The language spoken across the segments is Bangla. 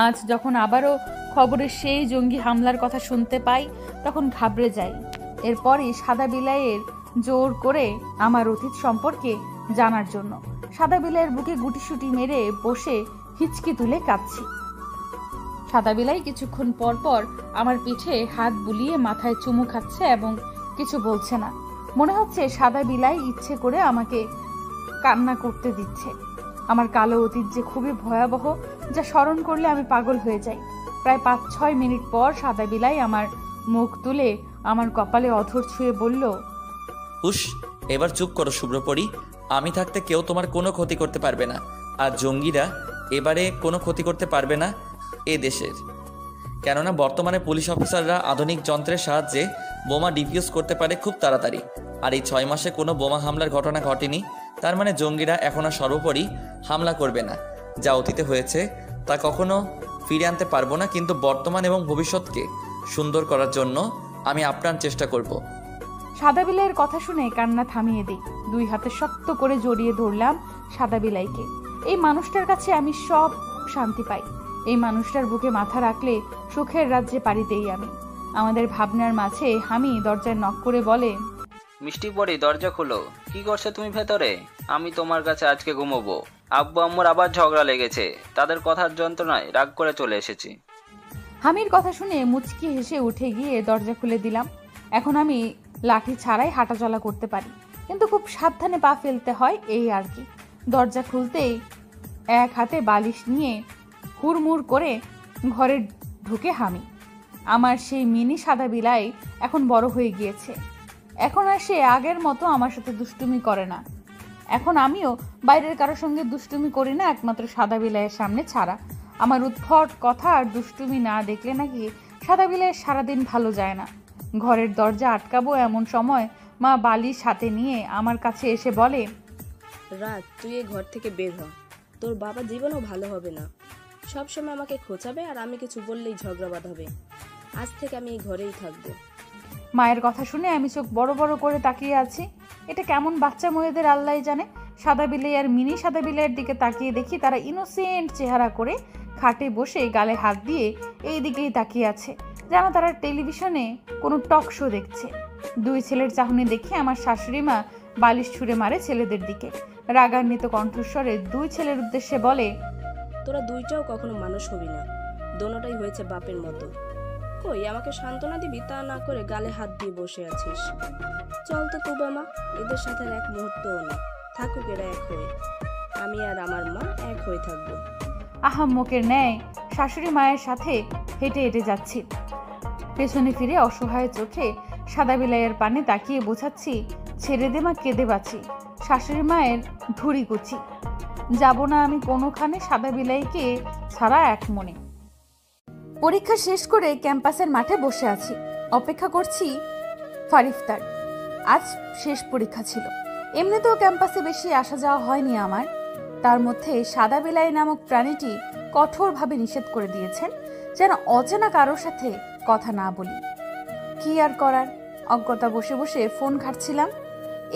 আজ যখন আবারও খবরের সেই জঙ্গি হামলার কথা শুনতে পাই তখন ঘাবড়ে যাই। এরপরই সাদা বিলাইয়ের জোর করে আমার অতীত সম্পর্কে জানার জন্য সাদা বিলাইয়ের বুকে গুটিসুটি মেরে বসে হিচকি তুলে কাঁদছি। সাদা বিলাই কিছুক্ষণ পর পর আমার পিঠে হাত বুলিয়ে মাথায় চুমু খাচ্ছে এবং কিছু বলছে না। মনে হচ্ছে সাদা বিলাই ইচ্ছে করে আমাকে কান্না করতে দিচ্ছে। আমার কালো অতীত যে খুবই ভয়াবহ, যা স্মরণ করলে আমি পাগল হয়ে যাই। প্রায় 5-6 মিনিট পর সাদা বিলাই আমার মুখ তুলে আমার কপালে অধর ছুঁয়ে বলল, হুশ, এবার চুপ করো শুভ্রপরি। আমি থাকতে কেউ তোমার কোনো ক্ষতি করতে পারবে না, আর জঙ্গিরা এবারে কোনো ক্ষতি করতে পারবে না এ দেশের। কেননা বর্তমানে পুলিশ অফিসাররা আধুনিক যন্ত্রের সাহায্যে বোমা ডিফিউজ করতে পারে খুব তাড়াতাড়ি। আর এই 6 মাসে কোনো বোমা হামলার ঘটনা ঘটেনি। তার মানে জঙ্গিরা এখন আর সর্বোপরি হামলা করবে না। যা অতীতে হয়েছে তা কখনো ফিরে আনতে পারবো না, কিন্তু বর্তমান এবং ভবিষ্যৎকে সুন্দর করার জন্য আমি আপ্রাণ চেষ্টা করব। সাদা বিলাইয়ের কথা শুনে কান্না থামিয়ে দিই। 2 হাতে শক্ত করে জড়িয়ে ধরলাম সাদা বিলাইকে। এই মানুষটার কাছে আমি সব শান্তি পাই। এই মানুষটার বুকে মাথা রাখলে সুখের রাজ্যে পাড়ি দেই আমি। আমাদের ভাবনার মাঝে হামি দরজায় নক করে বলে, মিষ্টি পরি, দরজা খোলো। কি করছো তুমি ভেতরে? আমি তোমার কাছে আজকে ঘুমোবো। আব্বু আম্মুর আবার ঝগড়া লেগেছে, তাদের কথার যন্ত্রণায় রাগ করে চলে এসেছি। হামির কথা শুনে মুচকি হেসে উঠে গিয়ে দরজা খুলে দিলাম। এখন আমি লাঠি ছাড়াই হাঁটাচলা করতে পারি, কিন্তু খুব সাবধানে পা ফেলতে হয়, এই আর কি। দরজা খুলতেই এক হাতে বালিশ নিয়ে হুড়মুড় করে ঘরে ঢুকে হামি। আমার সেই মিনি সাদা বিলাই এখন বড় হয়ে গিয়েছে। এখন আর সে আগের মতো আমার সাথে দুষ্টুমি করে না। এখন আমিও বাইরের কারোর সঙ্গে দুষ্টুমি করি না, একমাত্র সাদা বিলাইয়ের সামনে ছাড়া। আমার উদ্ভট কথা আর দুষ্টুমি না দেখলে নাকি সাদা বিলাইয়ের সারাদিন ভালো যায় না। ঘরের দরজা আটকাবো এমন সময় মা বালিশ হাতে নিয়ে আমার কাছে এসে বলে, রাত, তুই এই ঘর থেকে বের হ। তোর বাবা জীবনও ভালো হবে না। সব সময় আমাকে খোঁচাবে আর আমি কিছু বললেই ঝগড়া বাঁধাবে। আজ থেকে আমি এই ঘরেই থাকবো। মায়ের কথা শুনে আমি চোখ বড় বড় করে তাকিয়ে আছি। এটা কেমন বাচ্চা মেয়েদের আল্লাহ জানে। সাদা বিলাই আর মিনি সাদা বিলাইয়ের দিকে তাকিয়ে দেখি তারা ইনোসেন্ট চেহারা করে খাটে বসে গালে হাত দিয়ে এই দিকেই তাকিয়ে আছে, যেন তারা টেলিভিশনে কোনো টক শো দেখছে। 2 ছেলের চাহনি দেখে আমার শাশুড়ি মা বালিশ ছুঁড়ে মারে ছেলেদের দিকে। রাগান্বিত কণ্ঠস্বরে 2 ছেলের উদ্দেশ্যে বলে, তোরা দুইটাও কখনো মানুষ হবি না। দোনোটাই হয়েছে বাপের মতো। কই আমাকে সান্ত্বনা দিবি, তা না করে গালে হাত দিয়ে বসে আছিস। চল তো তুবা মা, এদের সাথে এক মুহূর্তও না। থাকুক এরা এক হয়ে, আমি আর আমার মা এক হয়ে থাকবো। আহাম্মকের ন্যায় শাশুড়ি মায়ের সাথে হেঁটে হেঁটে যাচ্ছি। পেছনে ফিরে অসহায় চোখে সাদা বিলাইয়ের পানে তাকিয়ে বোঝাচ্ছি, ছেড়ে দে মা, কেঁদে বাঁচি। শাশুড়ি মায়ের ধুড়ি কুচি। যাব না আমি কোনোখানে সাদা বিলাইকে ছাড়া এক মনে। পরীক্ষা শেষ করে ক্যাম্পাসের মাঠে বসে আছি, অপেক্ষা করছি ফারিফতার। আজ শেষ পরীক্ষা ছিল। এমনিতেও ক্যাম্পাসে বেশি আসা যাওয়া হয়নি আমার। তার মধ্যে সাদা বিলাই নামক প্রাণীটি কঠোরভাবে নিষেধ করে দিয়েছেন যেন অচেনা কারোর সাথে কথা না বলি। কি আর করার, অজ্ঞতা বসে বসে ফোন ঘাঁটছিলাম।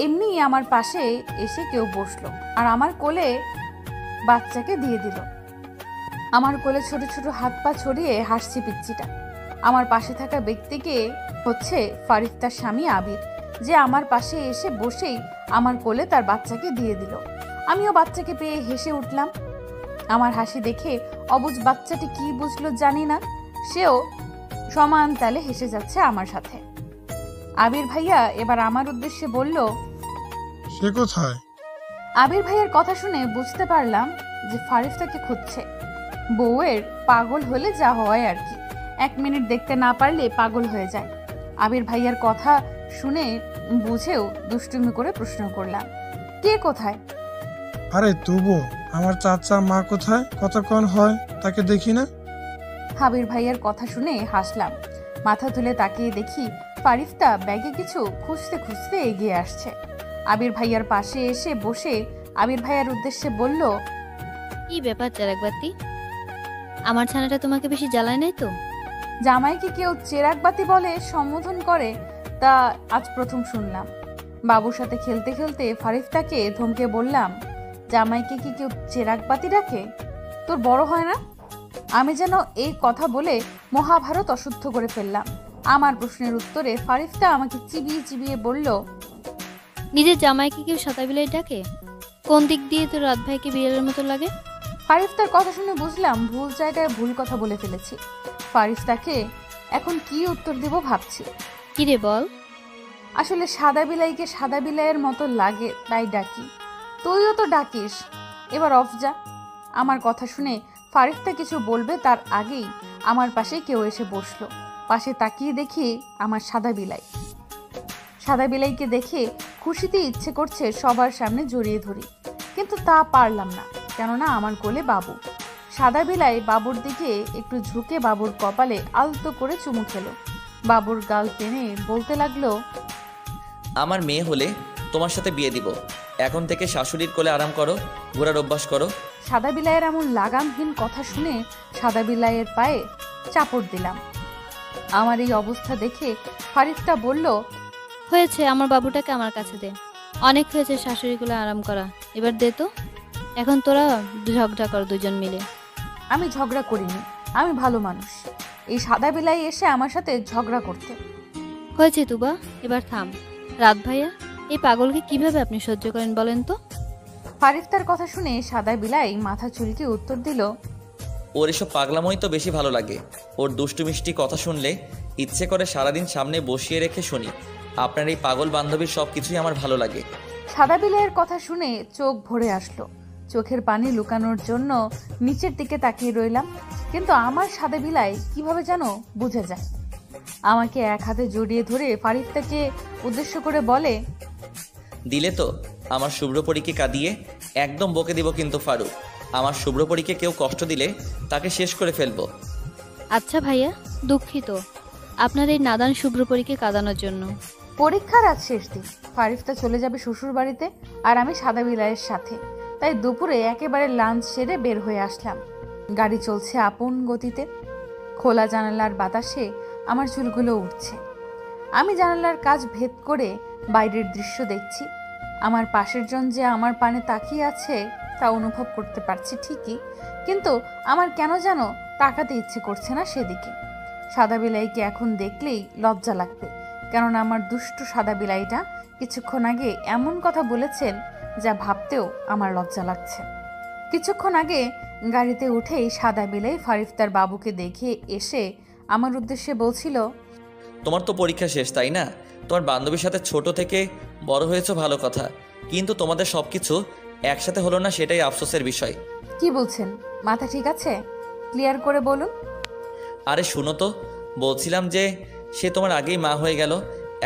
এমনি আমার পাশে এসে কেউ বসলো আর আমার কোলে বাচ্চাকে দিয়ে দিল। আমার কোলে ছোট ছোট হাত পা ছড়িয়ে হাসছি পিচ্চিটা। আমার পাশে থাকা ব্যক্তিকে হচ্ছে ফারিফতার স্বামী আবির, যে আমার পাশে এসে বসেই আমার কোলে তার বাচ্চাকে দিয়ে দিল। আমিও বাচ্চাকে পেয়ে হেসে উঠলাম। আমার হাসি দেখে অবুঝ বাচ্চাটি কি বুঝলো জানি না, সেও সমান তালে হেসে যাচ্ছে আমার সাথে। আবির ভাইয়া এবার আমার উদ্দেশ্যে বলল, সে কোথায়? আবির ভাইয়ের কথা শুনে বুঝতে পারলাম যে ফারিফতাকে খুঁজছে। বউয়ের পাগল হলে যা হয় আর কি, 1 মিনিট দেখতে না পারলে পাগল হয়ে যায়। আবির ভাইয়ার কথা শুনে বুঝেও দুষ্টুমি করে প্রশ্ন করলাম, কে কোথায়? আরে তবু আমার চাচা মা কোথায়? কতক্ষণ হয় তাকে দেখি না। আবির ভাইয়ার কথা শুনে হাসলাম। মাথা তুলে তাকিয়ে দেখি ফারিফতা ব্যাগে কিছু খুঁজতে খুঁজতে এগিয়ে আসছে। আবির ভাইয়ার পাশে এসে বসে আবির ভাইয়ার উদ্দেশ্যে বলল, কি ব্যাপার চেরাগবাতি, আমার ছানাটা তোমাকে বেশি জ্বালায় নাই তো? জামাইকে কেউ চেরাগবাতি বলে সম্বোধন করে তা আজ প্রথম শুনলাম। বাবুর সাথে খেলতে খেলতে ফারিফতাকে ধমকে বললাম, জামাইকে কি কেউ চেরাগবাতি ডাকে? তোর বড় হয় না? আমি যেন এই কথা বলে মহাভারত অশুদ্ধ করে ফেললাম। আমার প্রশ্নের উত্তরে ফারিফতা আমাকে চিবিয়ে চিবিয়ে বলল, নিজের জামাইকে কেউ সাদা বিলাই ডাকে? কোন দিক দিয়ে তো রাত ভাইকে বিড়ালের মতো লাগে? ফারিফতার কথা শুনে বুঝলাম ভুল জায়গায় ভুল কথা বলে ফেলেছি। ফারিফতাকে এখন কি উত্তর দেব ভাবছি। কিরে বল। আসলে সাদা বিলাইকে সাদা বিলাইয়ের মতো লাগে তাই ডাকি। তুইও তো ডাকিস। এবার অফ যা। আমার কথা শুনে ফারিফতা কিছু বলবে তার আগেই আমার পাশে কেউ এসে বসলো। পাশে তাকিয়ে দেখি আমার সাদা বিলাই। সাদা বিলাইকে দেখে খুশিতে ইচ্ছে করছে সবার সামনে জড়িয়ে ধরি, কিন্তু তা পারলাম না, কেননা আমার কোলে বাবু। সাদা বিলাই বাবুর দিকে একটু ঝুঁকে বাবুর কপালে আলতো করে চুমু খেলো। বাবুর গাল টেনে বলতে লাগলো, আমার মেয়ে হলে তোমার সাথে বিয়ে দিব। এখন থেকে শাশুড়ির কোলে আরাম করো, ঘোরার অভ্যাস করো। সাদা বিলাইয়ের এমন লাগামহীন কথা শুনে সাদা বিলাইয়ের পায়ে চাপড় দিলাম। আমার এই অবস্থা দেখে ফারিফতা বলল, হয়েছে, আমার বাবুটাকে আমার কাছে দে। অনেক হয়েছে শাশুড়িগুলো আরাম করা, এবার দে তো। এখন তোরা ঝগড়া কর দুজন মিলে। আমি ঝগড়া করিনি, আমি ভালো মানুষ। এই সাদা বিলাই এসে আমার সাথে ঝগড়া করতে। হয়েছে তুবা, এবার থাম। রাত ভাইয়া, এই পাগলকে কিভাবে আপনি সহ্য করেন বলেন তো? ফারিফতার কথা শুনে সাদা বিলাই মাথা চুলকে উত্তর দিল, ওর এসব পাগলামই তো বেশি ভালো লাগে। ওর দুষ্টু মিষ্টি কথা শুনলে ইচ্ছে করে সারাদিন সামনে বসিয়ে রেখে শুনি। আপনার এই পাগল বান্ধবীর সব কিছুই আমার ভালো লাগে। সাদা বিলাইয়ের কথা শুনে চোখ ভরে আসলো। চোখের পানি লুকানোর জন্য নিচের দিকে তাকিয়ে রইলাম, কিন্তু আমার সাদা বিলাই কিভাবে যেন বুঝে যায়। আমাকে এক হাতে জড়িয়ে ধরে ফারিফতাকে উদ্দেশ্য করে বলে, দিলে তো আমার শুভ্রপরীকে কাঁদিয়ে একদম বকে দিব কিন্তু ফারুক। আমার শুভ্রপরীকে কেউ কষ্ট দিলে তাকে শেষ করে ফেলবো। আচ্ছা ভাইয়া, দুঃখিত আপনার এই নাদান শুভ্রপরীকে কাঁদানোর জন্য। পরীক্ষার আজ শেষ দিন। ফারিফতা চলে যাবে শ্বশুর বাড়িতে, আর আমি সাদা বিলাইয়ের সাথে। তাই দুপুরে একেবারে লাঞ্চ সেরে বের হয়ে আসলাম। গাড়ি চলছে আপন গতিতে। খোলা জানালার বাতাসে আমার চুলগুলো উঠছে। আমি জানালার কাজ ভেদ করে বাইরের দৃশ্য দেখছি। আমার পাশের জন যে আমার পানে তাকিয়ে আছে তা অনুভব করতে পারছি ঠিকই, কিন্তু আমার কেন যেন তাকাতে ইচ্ছে করছে না সেদিকে। সাদা বিলাইকে এখন দেখলেই লজ্জা লাগবে, কেননা আমার দুষ্টু সাদা বিলাইটা কিছুক্ষণ আগে এমন কথা বলেছেন যা ভাবতেও আমার লজ্জা লাগছে। কিছুক্ষণ আগে গাড়িতে উঠেই সাদা বিলাই ফারিফতার বাবুকে দেখে এসে আমার উদ্দেশ্যে বলছিল, তোমার তো পরীক্ষা শেষ তাই না? তোমার বান্ধবীর সাথে ছোট থেকে বড় হয়েছো ভালো কথা, কিন্তু তোমাদের সব কিছু একসাথে হলো না, সেটাই আফসোসের বিষয়। কি বলছেন? মাথা ঠিক আছে? ক্লিয়ার করে বলুন। আরে শুনো তো, বলছিলাম যে সে তোমার আগেই মা হয়ে গেল।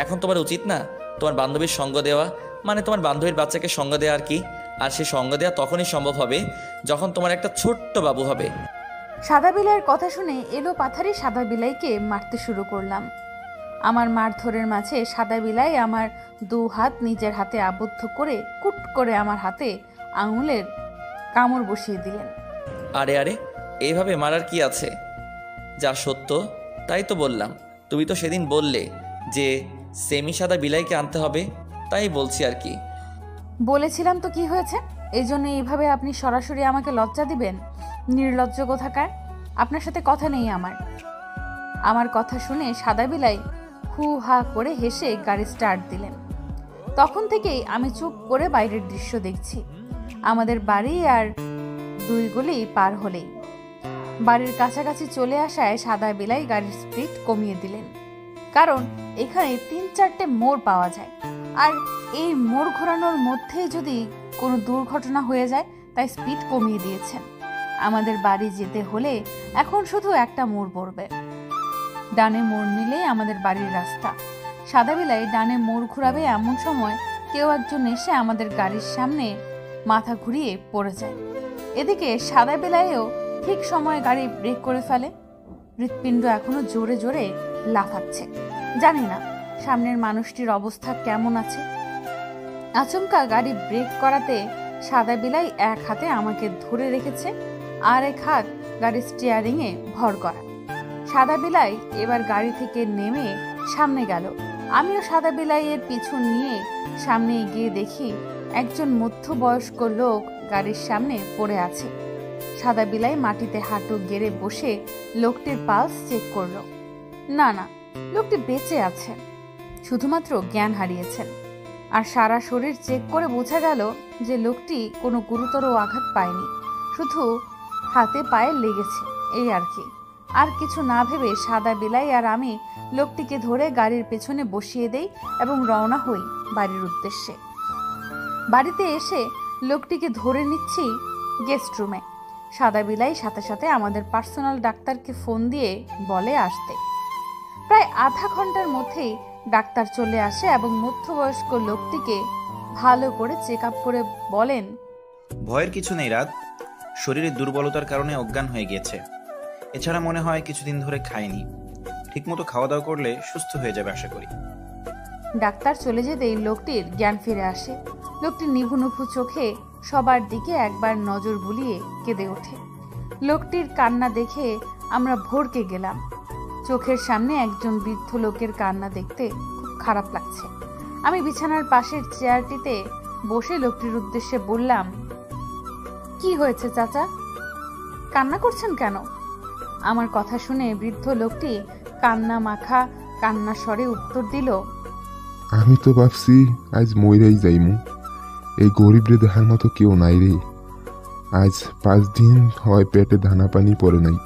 এখন তোমার উচিত না তোমার বান্ধবীর সঙ্গ দেওয়া, মানে তোমার বান্ধবীর বাচ্চাকে সঙ্গ দেওয়া আর কি। আর সে সঙ্গ দেওয়া তখনই সম্ভব হবে যখন তোমার একটা ছোট্ট বাবু হবে। সাদা বিলাইয়ের কথা শুনে এলো পাথারি সাদা বিলাইকে মারতে শুরু করলাম। আমার মারধরের মাঝে সাদা বিলাই আমার দু হাত নিজের হাতে আবদ্ধ করে কুট করে আমার হাতে আঙুলের কামড় বসিয়ে দিলেন। আরে আরে, এইভাবে মারার কি আছে? যা সত্য তাই তো বললাম। তুমি তো সেদিন বললে যে সেমি সাদা বিলাইকে আনতে হবে, তাই বলছি আর কি। বলেছিলাম তো কি হয়েছে? এই জন্য এইভাবে আপনি সরাসরি আমাকে লজ্জা দিবেন? নির্লজ্জ কোথাকার! আপনার সাথে কথা নেই আমার। আমার কথা শুনে সাদা বিলাই হু হা করে হেসে গাড়ি স্টার্ট দিলেন। তখন থেকেই আমি চুপ করে বাইরের দৃশ্য দেখছি। আমাদের বাড়ি আর 2 গলি পার হলেই বাড়ির কাছাকাছি চলে আসায় সাদা বিলাই গাড়ির স্পিড কমিয়ে দিলেন, কারণ এখানে 3-4টে মোড় পাওয়া যায়, আর এই মোড় ঘোরানোর মধ্যেই যদি কোনো দুর্ঘটনা হয়ে যায় তাই স্পিড কমিয়ে দিয়েছেন। আমাদের বাড়ি যেতে হলে এখন শুধু একটা মোড় পড়বে। ডানে মোড় নিলেই আমাদের বাড়ির রাস্তা। সাদা বিলাই ডানে মোড় ঘুরাবে এমন সময় কেউ একজন এসে আমাদের গাড়ির সামনে মাথা ঘুরিয়ে পড়ে যায়। এদিকে সাদা বিলাইও ঠিক সময় গাড়ি ব্রেক করে ফেলে। হৃৎপিণ্ড এখনো জোরে জোরে লাফাচ্ছে। জানি না সামনের মানুষটির অবস্থা কেমন আছে। আচমকা গাড়ি ব্রেক করাতে সাদা বিলাই এক হাতে আমাকে ধরে রেখেছে, আর এক হাত গাড়ির স্টিয়ারিংয়ে ভর করা। সাদা বিলাই এবার গাড়ি থেকে নেমে সামনে গেল। আমিও সাদা বিলাইয়ের পিছু নিয়ে সামনে এগিয়ে দেখি একজন মধ্যবয়স্ক লোক গাড়ির সামনে পড়ে আছে। সাদা বিলাই মাটিতে হাঁটু গেড়ে বসে লোকটির পালস চেক করলো। না না, লোকটি বেঁচে আছে, শুধুমাত্র জ্ঞান হারিয়েছেন। আর সারা শরীর চেক করে বোঝা গেল যে লোকটি কোনো গুরুতর আঘাত পায়নি, শুধু হাতে পায়ে লেগেছে, এই আর কি। আর কিছু না ভেবে সাদা বিলাই আর আমি লোকটিকে ধরে গাড়ির পেছনে বসিয়ে দেই এবং রওনা হই বাড়ির উদ্দেশ্যে। বাড়িতে এসে লোকটিকে ধরে নিচ্ছি গেস্ট রুমে। সাদা বিলাই সাথে সাথে আমাদের পার্সোনাল ডাক্তারকে ফোন দিয়ে বলে আসতে। প্রায় আধা ঘন্টার মধ্যেই ডাক্তার চলে আসে এবং মধ্যবয়স্ক লোকটিকে ভালো করে চেক আপ করে বলেন, ভয়ের কিছু নেই রাত, শরীরের দুর্বলতার কারণে অজ্ঞান হয়ে গিয়েছে। এছাড়া মনে হয় কিছুদিন ধরে খায়নি। ঠিকমতো খাওয়া দাওয়া করলে সুস্থ হয়ে যাবে আশা করি। ডাক্তার চলে যেতেই লোকটির জ্ঞান ফিরে আসে। লোকটি নিভু নিভু চোখে সবার দিকে একবার নজর বুলিয়ে কেঁদে ওঠে। লোকটির কান্না দেখে আমরা ভরকে গেলাম। চোখের সামনে একজন বৃদ্ধ লোকের কান্না দেখতে খুব খারাপ লাগছে। আমি বিছানার পাশের চেয়ারটিতে বসে লোকটির উদ্দেশ্যে বললাম, কি হয়েছে চাচা, কান্না করছেন কেন? আমার কথা শুনে বৃদ্ধ লোকটি কান্না মাখা কান্না স্বরে উত্তর দিল, আমি তো ভাবছি আজ মইরাই যাইমু। এই গরিবরে দেখার মতো কেউ নাই রে। আজ 5 দিন হয় পেটে দানা পানি পড়ে নাই,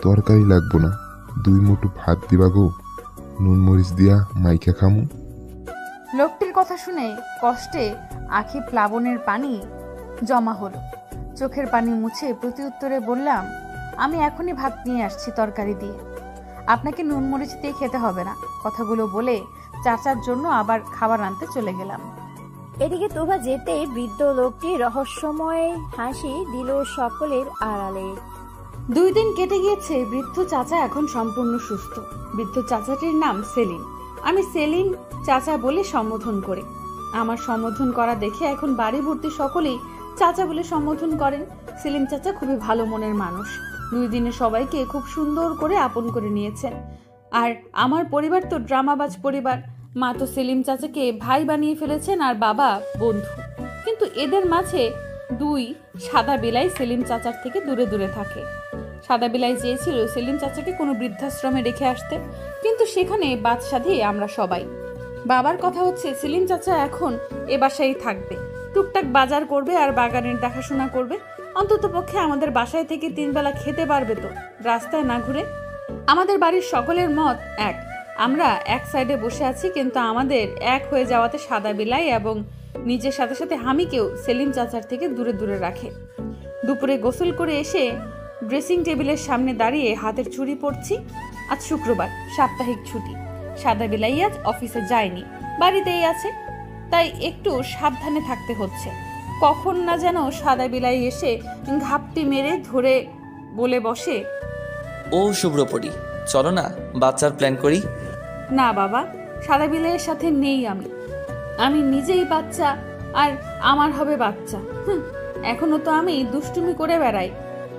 তরকারি লাগবো না, 2 মুঠো ভাত দিবা গো, নুন মরিচ দিয়া মাইখা খামু। লোকটির কথা শুনে কষ্টে আঁখি প্লাবনের পানি জমা হলো। চোখের পানি মুছে প্রতি উত্তরে বললাম, আমি এখনই ভাত নিয়ে আসছি তরকারি দিয়ে, আপনাকে নুন মরিচ দিয়ে খেতে হবে না। কথাগুলো বলে চাচার জন্য আবার খাবার আনতে চলে গেলাম। এদিকে তোভা যেতেই বৃদ্ধ লোকটি রহস্যময় হাসি দিল সকলের আড়ালে। 2 দিন কেটে গিয়েছে, বৃদ্ধ চাচা এখন সম্পূর্ণ সুস্থ। বৃদ্ধ চাচাটির নাম সেলিম। আমি সেলিম চাচা বলে সম্বোধন করি। আমার সম্বোধন করা দেখে এখন বাড়ি ভর্তি সকলেই চাচা বলে সম্বোধন করেন। সেলিম চাচা খুবই ভালো মনের মানুষ। 2 দিনে সবাইকে খুব সুন্দর করে আপন করে নিয়েছেন। আর আমার পরিবার তো ড্রামাবাজ পরিবার। মা তো সেলিম চাচাকে ভাই বানিয়ে ফেলেছেন আর বাবা বন্ধু। কিন্তু এদের মাঝে 2 সাদা বিলাই সেলিম চাচার থেকে দূরে দূরে থাকে। সাদা বিলাই চেয়েছিল সেলিম চাচাকে কোনো বৃদ্ধাশ্রমে রেখে আসতে, কিন্তু সেখানে বাদশাধী আমরা সবাই। বাবার কথা হচ্ছে সেলিম চাচা এখন এ বাসায় থাকবে, টুকটাক বাজার করবে আর বাগানের দেখাশোনা করবে। অন্তত পক্ষে আমাদের বাসায় থেকে 3 বেলা খেতে পারবে তো, রাস্তায় না ঘুরে। আমাদের বাড়ির সকলের মত এক, আমরা এক সাইডে বসে আছি, কিন্তু আমাদের এক হয়ে যাওয়াতে সাদা বিলাই এবং নিজের সাথে সাথে হামিকেও সেলিম চাচার থেকে দূরে দূরে রাখে। দুপুরে গোসল করে এসে ড্রেসিং টেবিলের সামনে দাঁড়িয়ে হাতের চুড়ি পরছি। আজ শুক্রবার, সাপ্তাহিক ছুটি। সাদা বিলাই আজ অফিসে যায়নি, বাড়িতেই আছে, তাই একটু সাবধানে থাকতে হচ্ছে। কখন না যেন সাদা বিলাই এসে ঘাপটি মেরে ধরে বলে বসে, ও শুভ্রপরি, চলো না বাচ্চার প্ল্যান করি। না বাবা, সাদা বিলাইয়ের সাথে নেই আমি নিজেই বাচ্চা আর আমার হবে বাচ্চা। এখনো তো আমি দুষ্টুমি করে বেড়াই,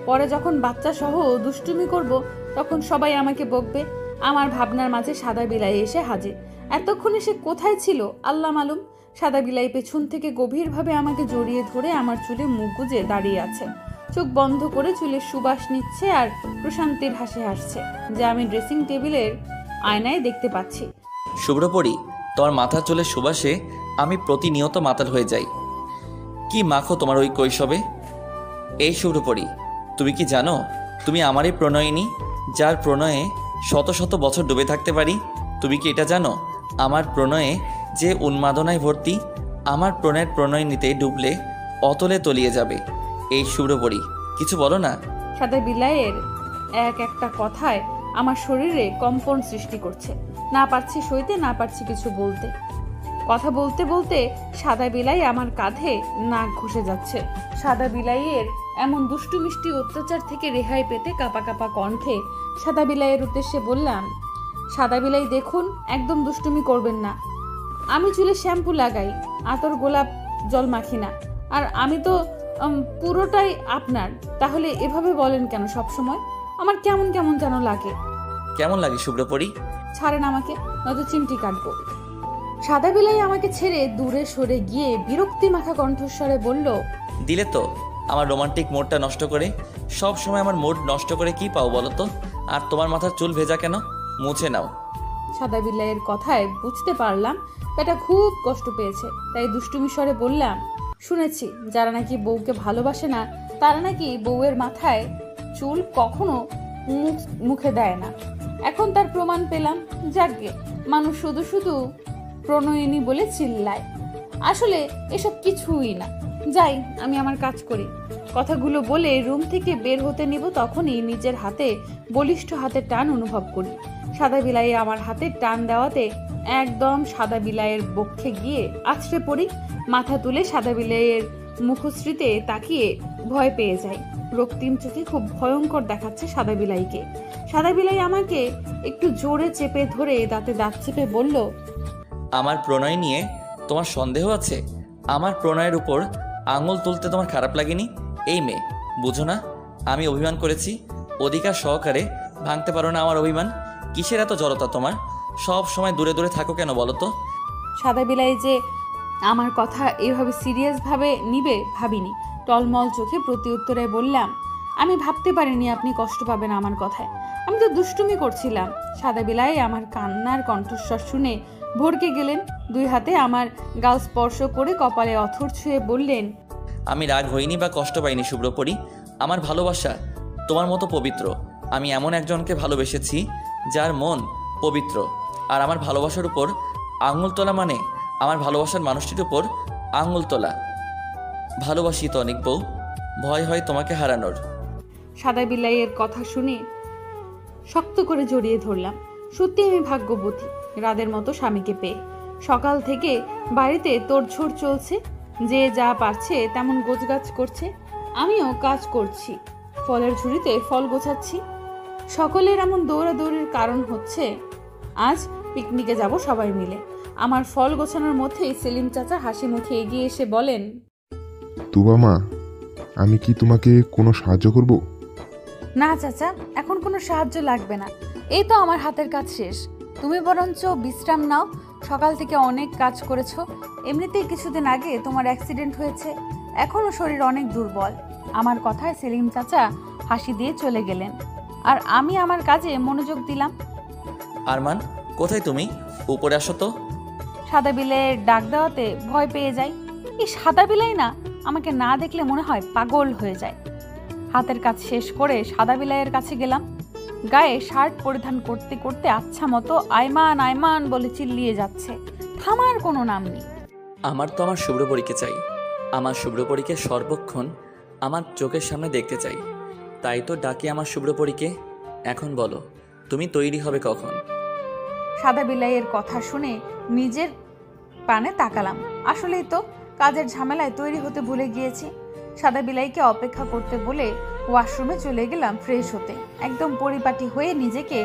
পরে যখন বাচ্চা সহ দুষ্টুমি করব তখন সবাই আমাকে বকবে। আমার ভাবনার মাঝে সাদা বিলাই এসে হাজির। এতক্ষণে সে কোথায় ছিল আল্লাহ মালুম। সাদা বিলাই পেছন থেকে গভীরভাবে আমাকে জড়িয়ে ধরে আমার চুলে মুখ গুজে দাঁড়িয়ে আছে। চোখ বন্ধ করে চুলের সুবাস নিচ্ছে আর প্রশান্তির হাসি হাসছে, যা আমি ড্রেসিং টেবিলের আয়নায় দেখতে পাচ্ছি। শুভ্রপরি, তোমার মাথার চুলের সুবাসে আমি প্রতিনিয়ত মাতাল হয়ে যাই। কি মাখো তোমার ওই কৈশবে? এই শুভ্রপরি, তুমি কি জানো তুমি আমারই প্রণয়িনী, যার প্রণয়ে শত শত বছর ডুবে থাকতে পারি? তুমি কি এটা জানো আমার প্রণয়ে যে উন্মাদনায় ভর্তি? আমার প্রণয়ের প্রণয়নীতে ডুবলে অতলে তলিয়ে যাবে। এই শুভ্রপরি, কিছু বলো না। সাদা বিলাইয়ের এক একটা কথায় আমার শরীরে কম্পন সৃষ্টি করছে। না পারছি সইতে, না পারছি কিছু বলতে। কথা বলতে বলতে সাদা বিলাই আমার কাঁধে নাক ঘষে যাচ্ছে। সাদা বিলাইয়ের এমন দুষ্টু মিষ্টি অত্যাচার থেকে রেহাই পেতে কাঁপা কাঁপা কণ্ঠে সাদা বিলাইয়ের উদ্দেশ্যে বললাম, সাদা বিলাই দেখুন, একদম দুষ্টুমি করবেন না। আমি চুলে শ্যাম্পু লাগাই, আতর গোলাপ জল মাখি না, আর আমি তো পুরোটাই আপনার। তাহলে এভাবে বলেন কেন সব সময়? আমার কেমন কেমন যেন লাগে। কেমন লাগে শুভ্রপরি? ছাড়েন আমাকে, নয়তো চিমটি কাটবো। সাদা বিলাই আমাকে ছেড়ে দূরে সরে গিয়ে বিরক্তি মাখা কণ্ঠস্বরে বলল, দিলে তো আমার রোমান্টিক মোডটা নষ্ট করে। সব সময় আমার মুড নষ্ট করে কি পাও বলো তো? আর তোমার মাথার চুল ভেজা কেন? মুছে নাও। সাদা বিলাইয়ের কথায় বুঝতে পারলাম বেটা খুব কষ্ট পেয়েছে, তাই দুষ্টুমি স্বরে বললাম, শুনেছি যারা নাকি বউকে ভালোবাসে না তারা নাকি বউয়ের মাথায় চুল কখনো মুখে দেয় না। এখন তার প্রমাণ পেলাম। যাকগে, মানুষ শুধু শুধু প্রণয়িনী বলে চিল্লায়, আসলে এসব কিছুই না। যাই, আমি আমার কাজ করি। কথাগুলো বলে রুম থেকে বের হতে নিব, তখনই নিজের হাতে বলিষ্ঠ হাতের টান অনুভব করি। সাদা বিলাই আমার হাতে টান দেওয়াতে একদম সাদা বিলাইয়ের বক্ষে গিয়ে আছড়ে পড়ি। মাথা তুলে সাদা বিলাইয়ের মুখশ্রীতে তাকিয়ে ভয় পেয়ে যাই। রক্তিম চোখে খুব ভয়ঙ্কর দেখাচ্ছে সাদা বিলাইকে। সাদা বিলাই আমাকে একটু জোরে চেপে ধরে দাঁতে দাঁত চেপে বলল, আমার প্রণয় নিয়ে তোমার সন্দেহ আছে? আমার প্রণয়ের উপর আঙুল তুলতে তোমার খারাপ লাগেনি? এই মেয়ে, বুঝো না আমি অভিমান করেছি? অধিকার সহকারে ভাঙতে পারো না আমার অভিমান? কিসের এত জড়তা তোমার? সব সময় দূরে দূরে থাকো কেন বলো তো? সাদা বিলাই যে আমার কথা এইভাবে সিরিয়াস ভাবে নিবে ভাবিনি। টলমল চোখে প্রতি উত্তরে বললাম, আমি ভাবতে পারিনি আপনি কষ্ট পাবেন আমার কথায়। আমি তো দুষ্টুমি করছিলাম। সাদা বিলাই আমার কান্নার কণ্ঠস্বর শুনে ভড়কে গেলেন। দুই হাতে আমার গাল স্পর্শ করে কপালে অথর ছুঁয়ে বললেন, আমি রাগ হইনি বা কষ্ট পাইনি শুভ্রপরি। আমার ভালোবাসা তোমার মতো পবিত্র। আমি এমন একজনকে ভালোবেসেছি যার মন পবিত্র। আর আমার ভালোবাসার উপর আঙুল তোলা মানে আমার ভালোবাসার মানুষটির উপর আঙুল তোলা। ভালোবাসি তো অনেক বউ, ভয় হয় তোমাকে হারানোর। সাদা বিলাইয়ের কথা শুনে শক্ত করে জড়িয়ে ধরলাম। সত্যি আমি ভাগ্যবতী রাদের মতো স্বামীকে পেয়ে। সকাল থেকে বাড়িতে তোড়ঝোড় চলছে, যে যা পারছে তেমন গোছগাছ করছে। আমিও কাজ করছি, ফলের ঝুড়িতে ফল গোছাচ্ছি। সকলের এমন দৌড়াদৌড়ির কারণ হচ্ছে আজ পিকনিকে যাব সবাই মিলে। আমার ফল গোছানোর মধ্যেই সেলিম চাচা হাসি মুখে এগিয়ে এসে বলেন, তুবা মা, আমি কি তোমাকে কোনো সাহায্য করব? না চাচা, এখন কোনো সাহায্য লাগবে না। এই তো আমার হাতের কাজ শেষ। তুমি বরঞ্চ বিশ্রাম নাও, সকাল থেকে অনেক কাজ করেছো। এমনিতেই কিছুদিন আগে তোমার অ্যাক্সিডেন্ট হয়েছে, এখনও শরীর অনেক দুর্বল। আমার কথায় সেলিম চাচা হাসি দিয়ে চলে গেলেন, আর আমি আমার কাজে মনোযোগ দিলাম। আরমান, কোথায় তুমি? উপরে আসো তো। সাদা বিলের ডাক দেওয়াতে ভয় পেয়ে যাই। এই সাদা বিলাই না আমাকে না দেখলে মনে হয় পাগল হয়ে যায়। হাতের কাজ শেষ করে সাদা বিলাইয়ের কাছে গেলাম। গায়ে শার্ট পরিধান করতে করতে আচ্ছা মতো আয়মান আয়মান বলে চিল্লিয়ে যাচ্ছে, থামার কোনো নাম নেই। আমার তো আমার শুভ্রপরীকে চাই। আমার শুভ্রপরীকে সর্বক্ষণ আমার চোখের সামনে দেখতে চাই। তাই তো ডাকি আমার শুভ্রপরীকে। এখন বলো, তুমি তৈরি হবে কখন? সাদা বিলাইয়ের কথা শুনে নিজের পানে তাকালাম। আসলেই তো কাজের ঝামেলায় তৈরি হতে ভুলে গিয়েছি। সাদা বিলাইকে অপেক্ষা করতে বলে ওয়াশরুমে চলে গেলাম ফ্রেশ হতে। একদম পরিপাটি হয়ে নিজেকে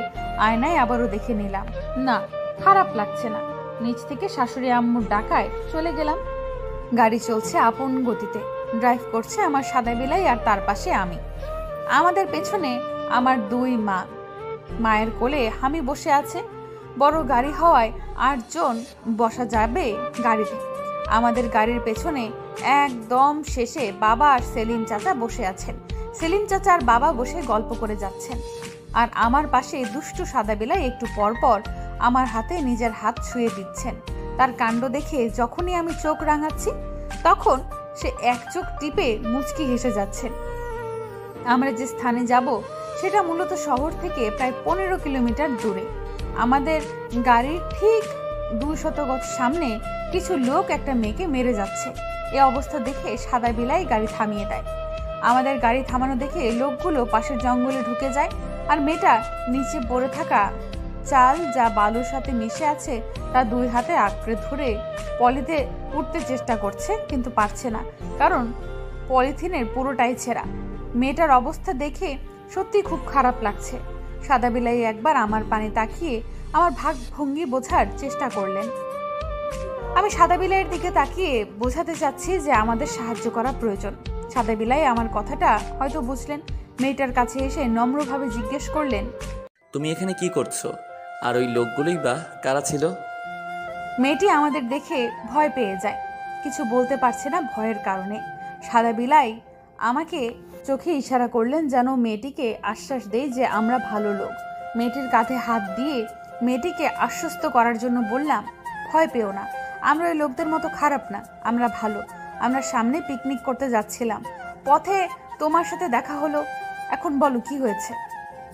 আয়নায় আবারও দেখে নিলাম। না, খারাপ লাগছে না। নিচ থেকে শাশুড়ি আম্মুর ডাকায় চলে গেলাম। গাড়ি চলছে আপন গতিতে। ড্রাইভ করছে আমার সাদা বিলাই, আর তার পাশে আমি। আমাদের পেছনে আমার দুই মা। মায়ের কোলে হামি বসে আছে। বড় গাড়ি হওয়ায় 8 জন বসা যাবে গাড়িতে। আমাদের গাড়ির পেছনে একদম শেষে বাবা আর সেলিম চাচা বসে আছেন। সেলিম চাচা আর বাবা বসে গল্প করে যাচ্ছেন, আর আমার পাশে দুষ্টু সাদা বিলাই একটু পরপর আমার হাতে নিজের হাত ছুঁয়ে দিচ্ছেন। তার কাণ্ড দেখে যখনই আমি চোখ রাঙাচ্ছি তখন সে এক চোখ টিপে মুচকি হেসে যাচ্ছেন। আমরা যে স্থানে যাব সেটা মূলত শহর থেকে প্রায় 15 কিলোমিটার দূরে। আমাদের গাড়ির ঠিক 200 গজ সামনে কিছু লোক একটা মেয়েকে মেরে যাচ্ছে। এই অবস্থা দেখে সাদা বিলাই গাড়ি থামিয়ে দেয়। আমাদের গাড়ি থামানো দেখে লোকগুলো পাশের জঙ্গলে ঢুকে যায়, আর মেয়েটা নিচে পড়ে থাকা চাল যা বালুর সাথে মিশে আছে তা 2 হাতে আঁকড়ে ধরে পলিতে উঠতে চেষ্টা করছে, কিন্তু পারছে না, কারণ পলিথিনের পুরোটাই ছেঁড়া। মেয়েটার অবস্থা দেখে সত্যি খুব খারাপ লাগছে। সাদা বিলাই একবার আমার পানে তাকিয়ে আমার ভাবভঙ্গি বোঝার চেষ্টা করলেন। আমি সাদা বিলাইয়ের দিকে তাকিয়ে বোঝাতে চাচ্ছি যে আমাদের সাহায্য করা প্রয়োজন। সাদা বিলাই আমার কথাটা হয়তো বুঝলেন। মেয়েটার কাছে এসে নম্রভাবে জিজ্ঞেস করলেন, তুমি এখানে কি করছো? আর ওই লোকগুলোই বা কারা ছিল? মেয়েটি আমাদের দেখে ভয় পেয়ে যায়, কিছু বলতে পারছে না ভয়ের কারণে। সাদা বিলাই আমাকে চোখে ইশারা করলেন যেন মেয়েটিকে আশ্বাস দেয় যে আমরা ভালো লোক। মেয়েটির কাঁধে হাত দিয়ে মেয়েটিকে আশ্বস্ত করার জন্য বললাম, ভয় পেও না, আমরা ওই লোকদের মতো খারাপ না, আমরা ভালো। আমরা সামনে পিকনিক করতে যাচ্ছিলাম, পথে তোমার সাথে দেখা হলো। এখন বলো কি হয়েছে?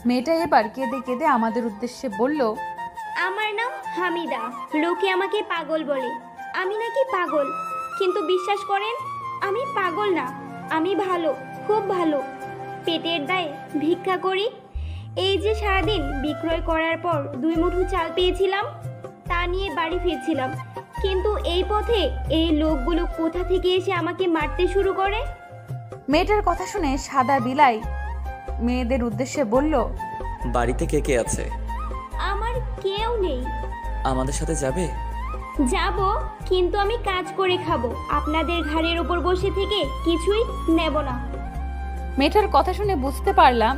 মেয়েটা এবার কেঁদে কেঁদে আমাদের উদ্দেশ্যে বলল, আমার নাম হামিদা, লোকে আমাকে পাগল বলে। আমি নাকি পাগল, কিন্তু বিশ্বাস করেন আমি পাগল না, আমি ভালো, খুব ভালো। পেটের দায়ে ভিক্ষা করি। এই যে সারাদিন বিক্রয় করার পর 2 মুঠো চাল পেয়েছিলাম, তা নিয়ে বাড়ি ফিরছিলাম, কিন্তু এই পথে এই লোকগুলো কোথা থেকে এসে আমাকে মারতে শুরু করে। মেয়েটার কথা শুনে সাদা বিলাই মেয়েদের উদ্দেশ্যে বলল, বাড়িতে কে কে আছে? আমার কেউ নেই। আমাদের সাথে যাবে? যাব, কিন্তু আমি কাজ করে খাবো, আপনাদের ঘাড়ের উপর বসে থেকে কিছুই নেব না। মেয়েটার কথা শুনে বুঝতে পারলাম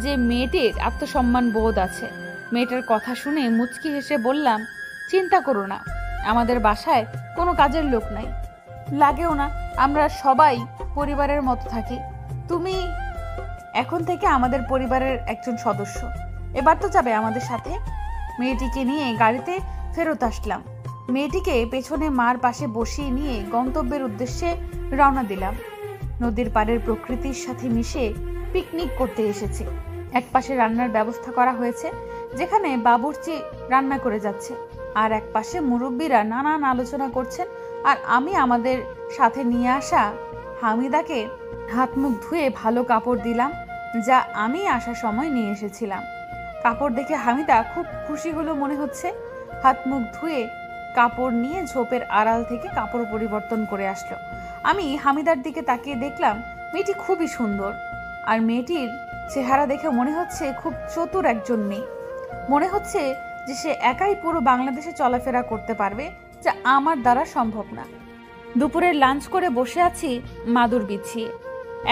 যে মেয়েটির আত্মসম্মান বোধ আছে। মেয়েটার কথা শুনে মুচকি হেসে বললাম, চিন্তা করো না, আমাদের বাসায় কোনো কাজের লোক নাই, লাগেও না, আমরা সবাই পরিবারের মতো থাকি। তুমি এখন থেকে আমাদের পরিবারের একজন সদস্য। এবার তো যাবে আমাদের সাথে। মেয়েটিকে নিয়ে গাড়িতে ফেরত আসলাম। মেয়েটিকে পেছনে মার পাশে বসিয়ে নিয়ে গন্তব্যের উদ্দেশ্যে রওনা দিলাম। নদীর পাড়ের প্রকৃতির সাথে মিশে পিকনিক করতে এসেছি। এক পাশে রান্নার ব্যবস্থা করা হয়েছে, যেখানে বাবুর্চি রান্না করে যাচ্ছে, আর এক পাশে মুরব্বীরা নানান আলোচনা করছেন। আর আমি আমাদের সাথে নিয়ে আসা হামিদাকে হাত মুখ ধুয়ে ভালো কাপড় দিলাম, যা আমি আসার সময় নিয়ে এসেছিলাম। কাপড় দেখে হামিদা খুব খুশি হলো মনে হচ্ছে। হাত মুখ ধুয়ে কাপড় নিয়ে ঝোপের আড়াল থেকে কাপড় পরিবর্তন করে আসলো। আমি হামিদার দিকে তাকিয়ে দেখলাম মেয়েটি খুবই সুন্দর, আর মেয়েটির চেহারা দেখে মনে হচ্ছে খুব চতুর একজন মেয়ে। মনে হচ্ছে যে সে একাই পুরো বাংলাদেশে চলাফেরা করতে পারবে, যা আমার দ্বারা সম্ভব না। দুপুরের লাঞ্চ করে বসে আছি মাদুর বিছিয়ে।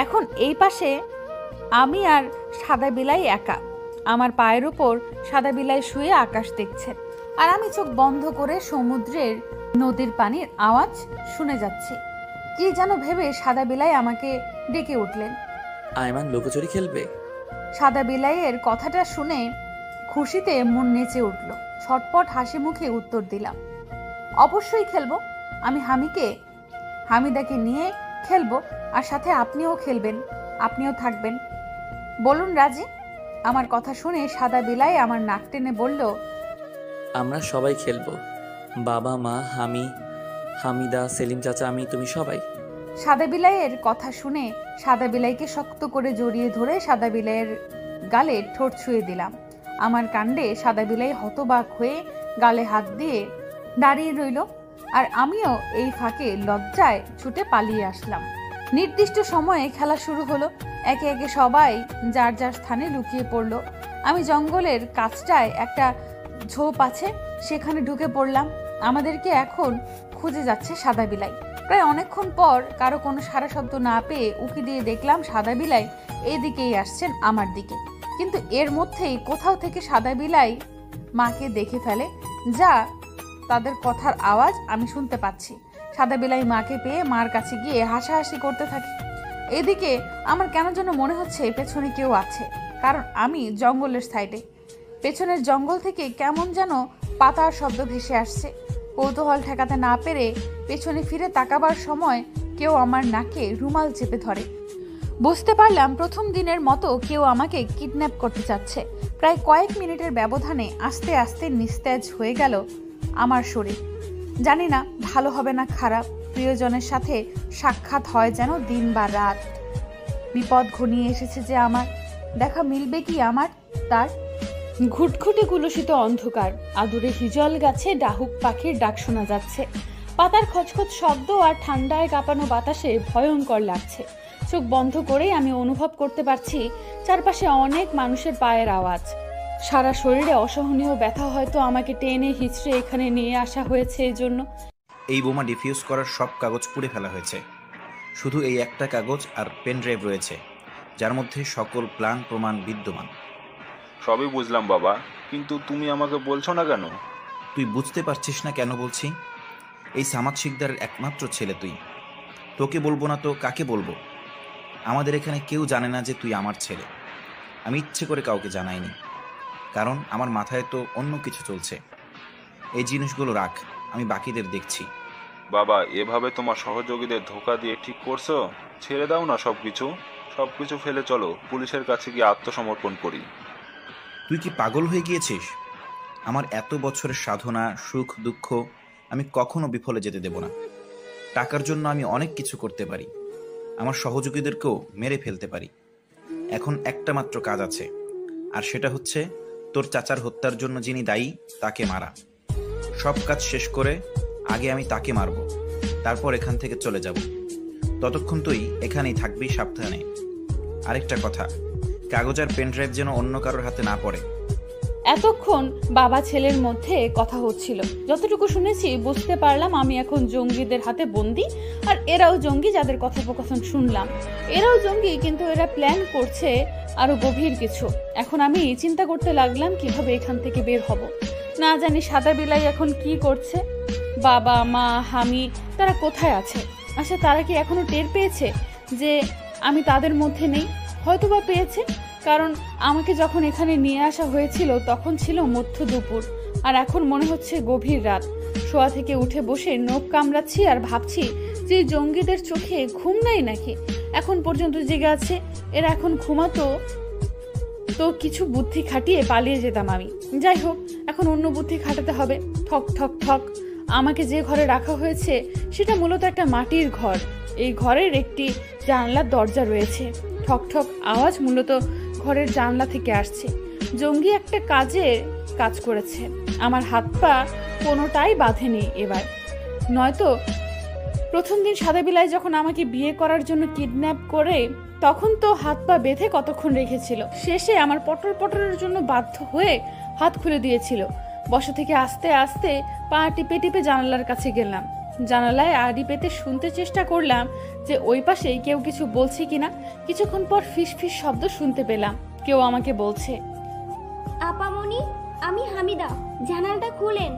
এখন এই পাশে আমি আর সাদা বিলাই একা। আমার পায়ের উপর সাদা বিলাই শুয়ে আকাশ দেখছে, আর আমি চোখ বন্ধ করে সমুদ্রের নদীর পানির আওয়াজ শুনে যাচ্ছি। কি যেন ভেবে সাদা বিলাই আমাকে ডেকে উঠলেন। আয়মান লুকোচুরি খেলবে? সাদা বিলাইয়ের কথাটা শুনে খুশিতে মন নেচে উঠল। ছটপট হাসি মুখে উত্তর দিলাম, অবশ্যই খেলবো। আমি হামিদাকে নিয়ে খেলবো, আর সাথে আপনিও খেলবেন, আপনিও থাকবেন। বলুন রাজি? আমার কথা শুনে সাদা বিলাই আমার নাক টেনে বলল, আমরা সবাই খেলবো, বাবা, মা, হামিদা, সেলিম চাচা, আমি, তুমি সবাই। সাদা বিলাইয়ের কথা শুনে সাদা বিলাইকে শক্ত করে জড়িয়ে ধরে সাদা বিলাইয়ের গালে ঠোঁট ছুঁয়ে দিলাম। আমার কাণ্ডে সাদা বিলাই হতবাক হয়ে গালে হাত দিয়ে দাঁড়িয়ে রইল, আর আমিও এই ফাঁকে লজ্জায় ছুটে পালিয়ে আসলাম। নির্দিষ্ট সময়ে খেলা শুরু হলো। একে একে সবাই যার যার স্থানে লুকিয়ে পড়ল। আমি জঙ্গলের কাছটায় একটা ঝোপ আছে, সেখানে ঢুকে পড়লাম। আমাদেরকে এখন খুঁজে যাচ্ছে সাদা বিলাই। প্রায় অনেকক্ষণ পর কারো কোনো সারা শব্দ না পেয়ে উকি দিয়ে দেখলাম সাদা বিলাই এদিকেই আসছেন আমার দিকে। কিন্তু এর মধ্যেই কোথাও থেকে সাদা বিলাই মাকে দেখে ফেলে, যা তাদের কথার আওয়াজ আমি শুনতে পাচ্ছি। সাদা বিলাই মাকে পেয়ে মার কাছে গিয়ে হাসাহাসি করতে থাকে। এদিকে আমার কেন যেন মনে হচ্ছে পেছনে কেউ আছে, কারণ আমি জঙ্গলের সাইডে। পেছনের জঙ্গল থেকে কেমন যেন পাতার শব্দ ভেসে আসছে। কৌতূহল ঠেকাতে না পেরে পেছনে ফিরে তাকাবার সময় কেউ আমার নাকে রুমাল চেপে ধরে। বুঝতে পারলাম প্রথম দিনের মতো কেউ আমাকে কিডন্যাপ করতে চাচ্ছে। প্রায় কয়েক মিনিটের ব্যবধানে আস্তে আস্তে নিস্তেজ হয়ে গেল আমার শরীর। জানি না ভালো হবে না খারাপ, প্রিয়জনের সাথে সাক্ষাৎ হয় যেন দিন বা রাত। বিপদ ঘনিয়ে এসেছে যে আমার, দেখা মিলবে কি আমার তার। ঘুটঘুটে কুলুষিত অন্ধকার, আদুরে হিজল গাছে ডাহুক পাখির ডাক শোনা যাচ্ছে। পাতার খচখচ শব্দ আর ঠান্ডায় কাঁপানো বাতাসে ভয়ঙ্কর লাগছে। চোখ বন্ধ করেই আমি অনুভব করতে পারছি চারপাশে অনেক মানুষের পায়ের আওয়াজ। সারা শরীরে অসহনীয় ব্যথা, হয়তো আমাকে টেনে হিচড়ে এখানে নিয়ে আসা হয়েছে এই জন্য। এই বোমা ডিফিউজ করার সব কাগজ পুড়ে ফেলা হয়েছে। শুধু এই একটা কাগজ আর পেন ড্রাইভ রয়েছে, যার মধ্যে সকল প্ল্যান প্রমাণ বিদ্যমান। সবই বুঝলাম বাবা, কিন্তু তুমি আমাকে বলছো না কেন? তুই বুঝতে পারছিস না কেন বলছি? এই সামাদ শিকদারের একমাত্র ছেলে তুই। তোকে বলবো না তো কাকে বলবো? আমাদের এখানে কেউ জানে না যে তুই আমার ছেলে। আমি ইচ্ছে করে কাউকে জানাইনি, কারণ আমার মাথায় তো অন্য কিছু চলছে। এই জিনিসগুলো রাখ, আমি বাকিদের দেখছি। বাবা, এভাবে তোমার সহযোগীদের ধোকা দিয়ে ঠিক করছো? ছেড়ে দাও না সবকিছু ফেলে চলো পুলিশের কাছে গিয়ে আত্মসমর্পণ করি। তুই কি পাগল হয়ে গিয়েছিস? আমার এত বছরের সাধনা, সুখ দুঃখ আমি কখনো বিফলে যেতে দেব না। টাকার জন্য আমি অনেক কিছু করতে পারি, আমার সহযোগীদেরকেও মেরে ফেলতে পারি। এখন একটা মাত্র কাজ আছে, আর সেটা হচ্ছে তোর চাচার হত্যার জন্য যিনি দায়ী তাকে মারা। সব কাজ শেষ করে আগে আমি তাকে মারব, তারপর এখান থেকে চলে যাব। ততক্ষণ তুই এখানেই থাকবি, সাবধানে। আরেকটা কথা, কাগজ আর পেন ড্রাইভ যেন অন্য কারোর হাতে না পড়ে। এতক্ষণ বাবা ছেলের মধ্যে কথা হচ্ছিল। যতটুকু শুনেছি বুঝতে পারলাম আমি এখন জঙ্গিদের হাতে বন্দি, আর এরাও জঙ্গি যাদের কথোপকথন শুনলাম। এরাও জঙ্গি, কিন্তু এরা প্ল্যান করছে আরো গভীর কিছু। এখন আমি চিন্তা করতে লাগলাম কিভাবে এখান থেকে বের হব। না জানি সাদা বিলাই এখন কি করছে, বাবা মা হামি তারা কোথায় আছে? আচ্ছা, তারা কি এখনো টের পেয়েছে যে আমি তাদের মধ্যে নেই? হয়তোবা পেয়েছে, কারণ আমাকে যখন এখানে নিয়ে আসা হয়েছিল তখন ছিল মধ্য দুপুর, আর এখন মনে হচ্ছে গভীর রাত। শোয়া থেকে উঠে বসে নখ কামড়াচ্ছি আর ভাবছি যে জঙ্গিদের চোখে ঘুম নাই নাকি, এখন পর্যন্ত জেগে আছে। এরা এখন ঘুমাতো তো কিছু বুদ্ধি খাটিয়ে পালিয়ে যেতাম আমি। যাই হোক, এখন অন্য বুদ্ধি খাটাতে হবে। ঠক ঠক ঠক। আমাকে যে ঘরে রাখা হয়েছে সেটা মূলত একটা মাটির ঘর। এই ঘরের একটি জানলার দরজা রয়েছে। ঠক ঠক আওয়াজ মূলত ঘরের জানলা থেকে আসছে। জঙ্গি একটা কাজ করেছে। আমার হাত পা কোনোটাই বাঁধেনি এবার। নয়তো প্রথম দিন সাদা বিলাই যখন আমাকে বিয়ে করার জন্য কিডন্যাপ করে তখন তো হাত পা বেঁধে কতক্ষণ রেখেছিল। শেষে আমার পটর পটরের জন্য বাধ্য হয়ে হাত খুলে দিয়েছিল। বসা থেকে আস্তে আস্তে পা টিপে টিপে জানালার কাছে গেলাম। জানালায় আড়ি পেতে শুনতে চেষ্টা করলাম যে ওই পাশে কেউ কিছু বলছে কিনা। কিছুক্ষণ পর ফিস ফিস শব্দ শুনতে পেলাম। কেউ আমাকে বলছে, আপামনি, আমি হামিদা, জানালাটা খুলেন।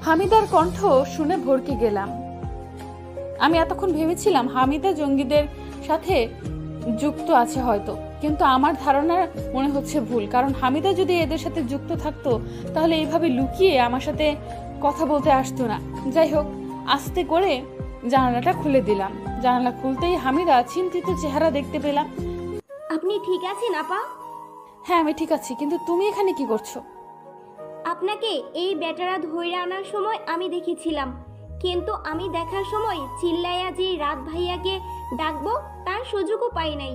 হামিদার কণ্ঠ শুনে ভরকে গেলাম। আমি এতক্ষণ ভেবেছিলাম হামিদা জঙ্গিদের সাথে যুক্ত আছে হয়তো, কিন্তু আমার ধারণা মনে হচ্ছে ভুল। কারণ হামিদা যদি এদের সাথে যুক্ত থাকতো তাহলে এইভাবে লুকিয়ে আমার সাথে কথা বলতে আসতো না। যাই হোক, আস্তে করে জানালাটা খুলে দিলাম। জানালা খুলতেই হামিদা চিন্তিত চেহারা দেখতে পেলাম। আপনি ঠিক আছেন আপা? হ্যাঁ, আমি ঠিক আছি, কিন্তু তুমি এখানে কি করছো? আপনাকে এই বেটারা ধরে আনার সময় আমি দেখেছিলাম, কিন্তু আমি দেখার সময় চিল্লাইয়া যে রাত ভাইয়াকে ডাকবো তার সুযোগও পাই নাই।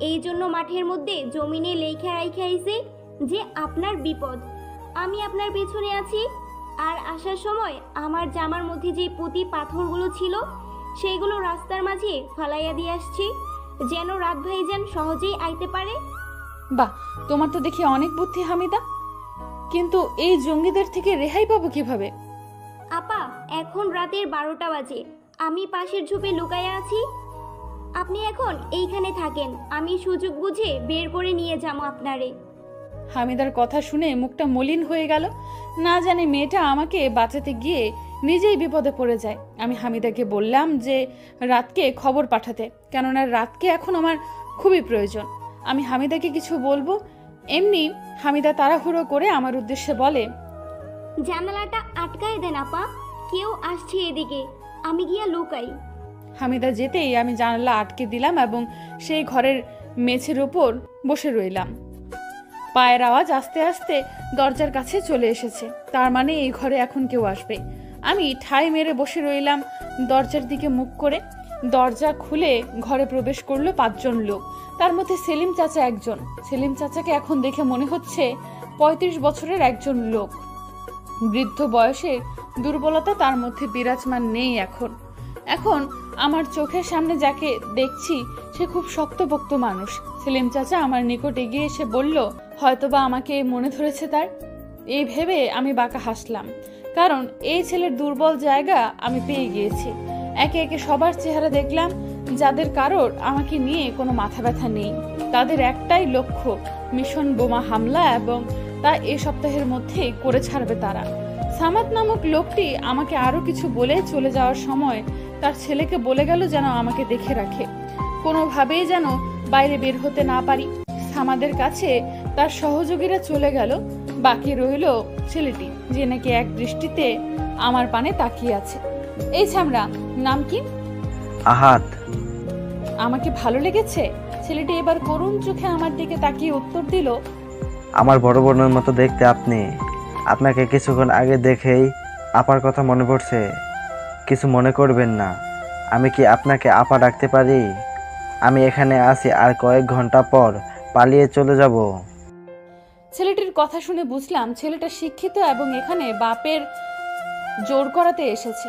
এই জন্য মাঠের মধ্যে জমিনে লেখা রাইখা আইছে যে আপনার বিপদ। আমি আপনার পেছনে আছি, আর আসার সময় আমার জামার মধ্যে যে পুঁতি পাথরগুলো ছিল সেইগুলো রাস্তার মাঝে ফালাইয়া দিয়ে আসছি, যেন রাত ভাই যেন সহজেই আইতে পারে। বাহ, তোমার তো দেখি অনেক বুদ্ধি হামিদা, কিন্তু এই জঙ্গিদের থেকে রেহাই পাবো কিভাবে? আপা, এখন রাতের 12টা বাজে, আমি পাশের ঝোপে লুকায়া আছি। আপনি এখন এইখানে থাকেন, আমি সুযোগ বুঝে বের করে নিয়ে যাবো আপনারে। হামিদার কথা শুনে মুখটা মলিন হয়ে গেল। না জানি মেয়েটা আমাকে বাঁচাতে গিয়ে নিজেই বিপদে পড়ে যায়। আমি হামিদাকে বললাম যে রাতকে খবর পাঠাতে, কেননা রাতকে এখন আমার খুবই প্রয়োজন। আমি হামিদাকে কিছু বলবো, এমনি হামিদা তাড়াহুড়ো করে আমার উদ্দেশ্যে বলে, জানালাটা আটকায় দেন আপা, কেউ আসছে এদিকে, আমি গিয়া লুকাই। হামিদা যেতেই আমি জানালা আটকে দিলাম এবং সেই ঘরের মেঝের ওপর বসে রইলাম। পায়ের আওয়াজ আস্তে আস্তে দরজার কাছে চলে এসেছে, তার মানে এই ঘরে এখন কেউ আসবে। আমি ঠাই মেরে বসে রইলাম দরজার দিকে মুখ করে। দরজা খুলে ঘরে প্রবেশ করলো 5 জন লোক, তার মধ্যে সেলিম চাচা একজন। সেলিম চাচাকে এখন দেখে মনে হচ্ছে 35 বছরের একজন লোক। বৃদ্ধ বয়সের দুর্বলতা তার মধ্যে বিরাজমান নেই। এখন আমার চোখের সামনে যাকে দেখছি সে খুব শক্তপোক্ত মানুষ। সেলিম চাচা আমার নিকট এগিয়ে এসে বলল, হয়তোবা আমাকে মনে ধরেছে তার। এই ভেবে আমি বাঁকা হাসলাম, কারণ এই ছেলের দুর্বল জায়গা আমি পেয়ে গিয়েছি। একে একে সবার চেহারা দেখলাম, যাদের কারোর আমাকে নিয়ে কোনো মাথা ব্যথা নেই। তাদের একটাই লক্ষ্য, মিশন বোমা হামলা, এবং তা এই সপ্তাহের মধ্যেই করে ছাড়বে তারা। সামাদ নামক লোকটি আমাকে আরো কিছু বলে চলে যাওয়ার সময় তার ছেলেকে বলে গেল যেন আমাকে দেখে রাখে। কোনোভাবেই যেন বাইরে বের হতে না পারি। আমাদের কাছে তার সহযোগীরা চলে গেল, বাকি রইল ছেলেটি, যে নাকি এক দৃষ্টিতে আমার পানে তাকিয়ে আছে। এই ছামরা, নাম কি? আহাত। আমাকে ভালো লেগেছে? ছেলেটি এবার করুণ চোখে আমার দিকে তাকিয়ে উত্তর দিল, আমার বড় বোনের মতো দেখতে আপনি। আপনাকে কিছুক্ষণ আগে দেখেই আপার কথা মনে পড়ছে। কিছু মনে করবেন না, আমি কি আপনাকে আপা ডাকতে পারি? আমি এখানে আছি, আর কয়েক ঘন্টা পর পালিয়ে চলে যাব। ছেলেটির কথা শুনে বুঝলাম ছেলেটা শিক্ষিত এবং এখানে বাপের জোর করাতে এসেছে।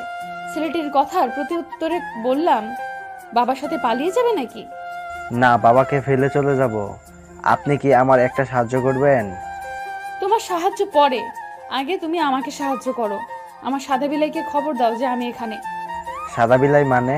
ছেলেটির কথার প্রতি উত্তরে বললাম, বাবার সাথে পালিয়ে যাবে নাকি? না, বাবাকে ফেলে চলে যাব। আপনি কি আমার একটা সাহায্য করবেন? তোমার সাহায্য পরে, আগে তুমি আমাকে সাহায্য করো। আমার সাদা বিলাইকে খবর দাও যে আমি এখানে। সাদা বিলাই মানে?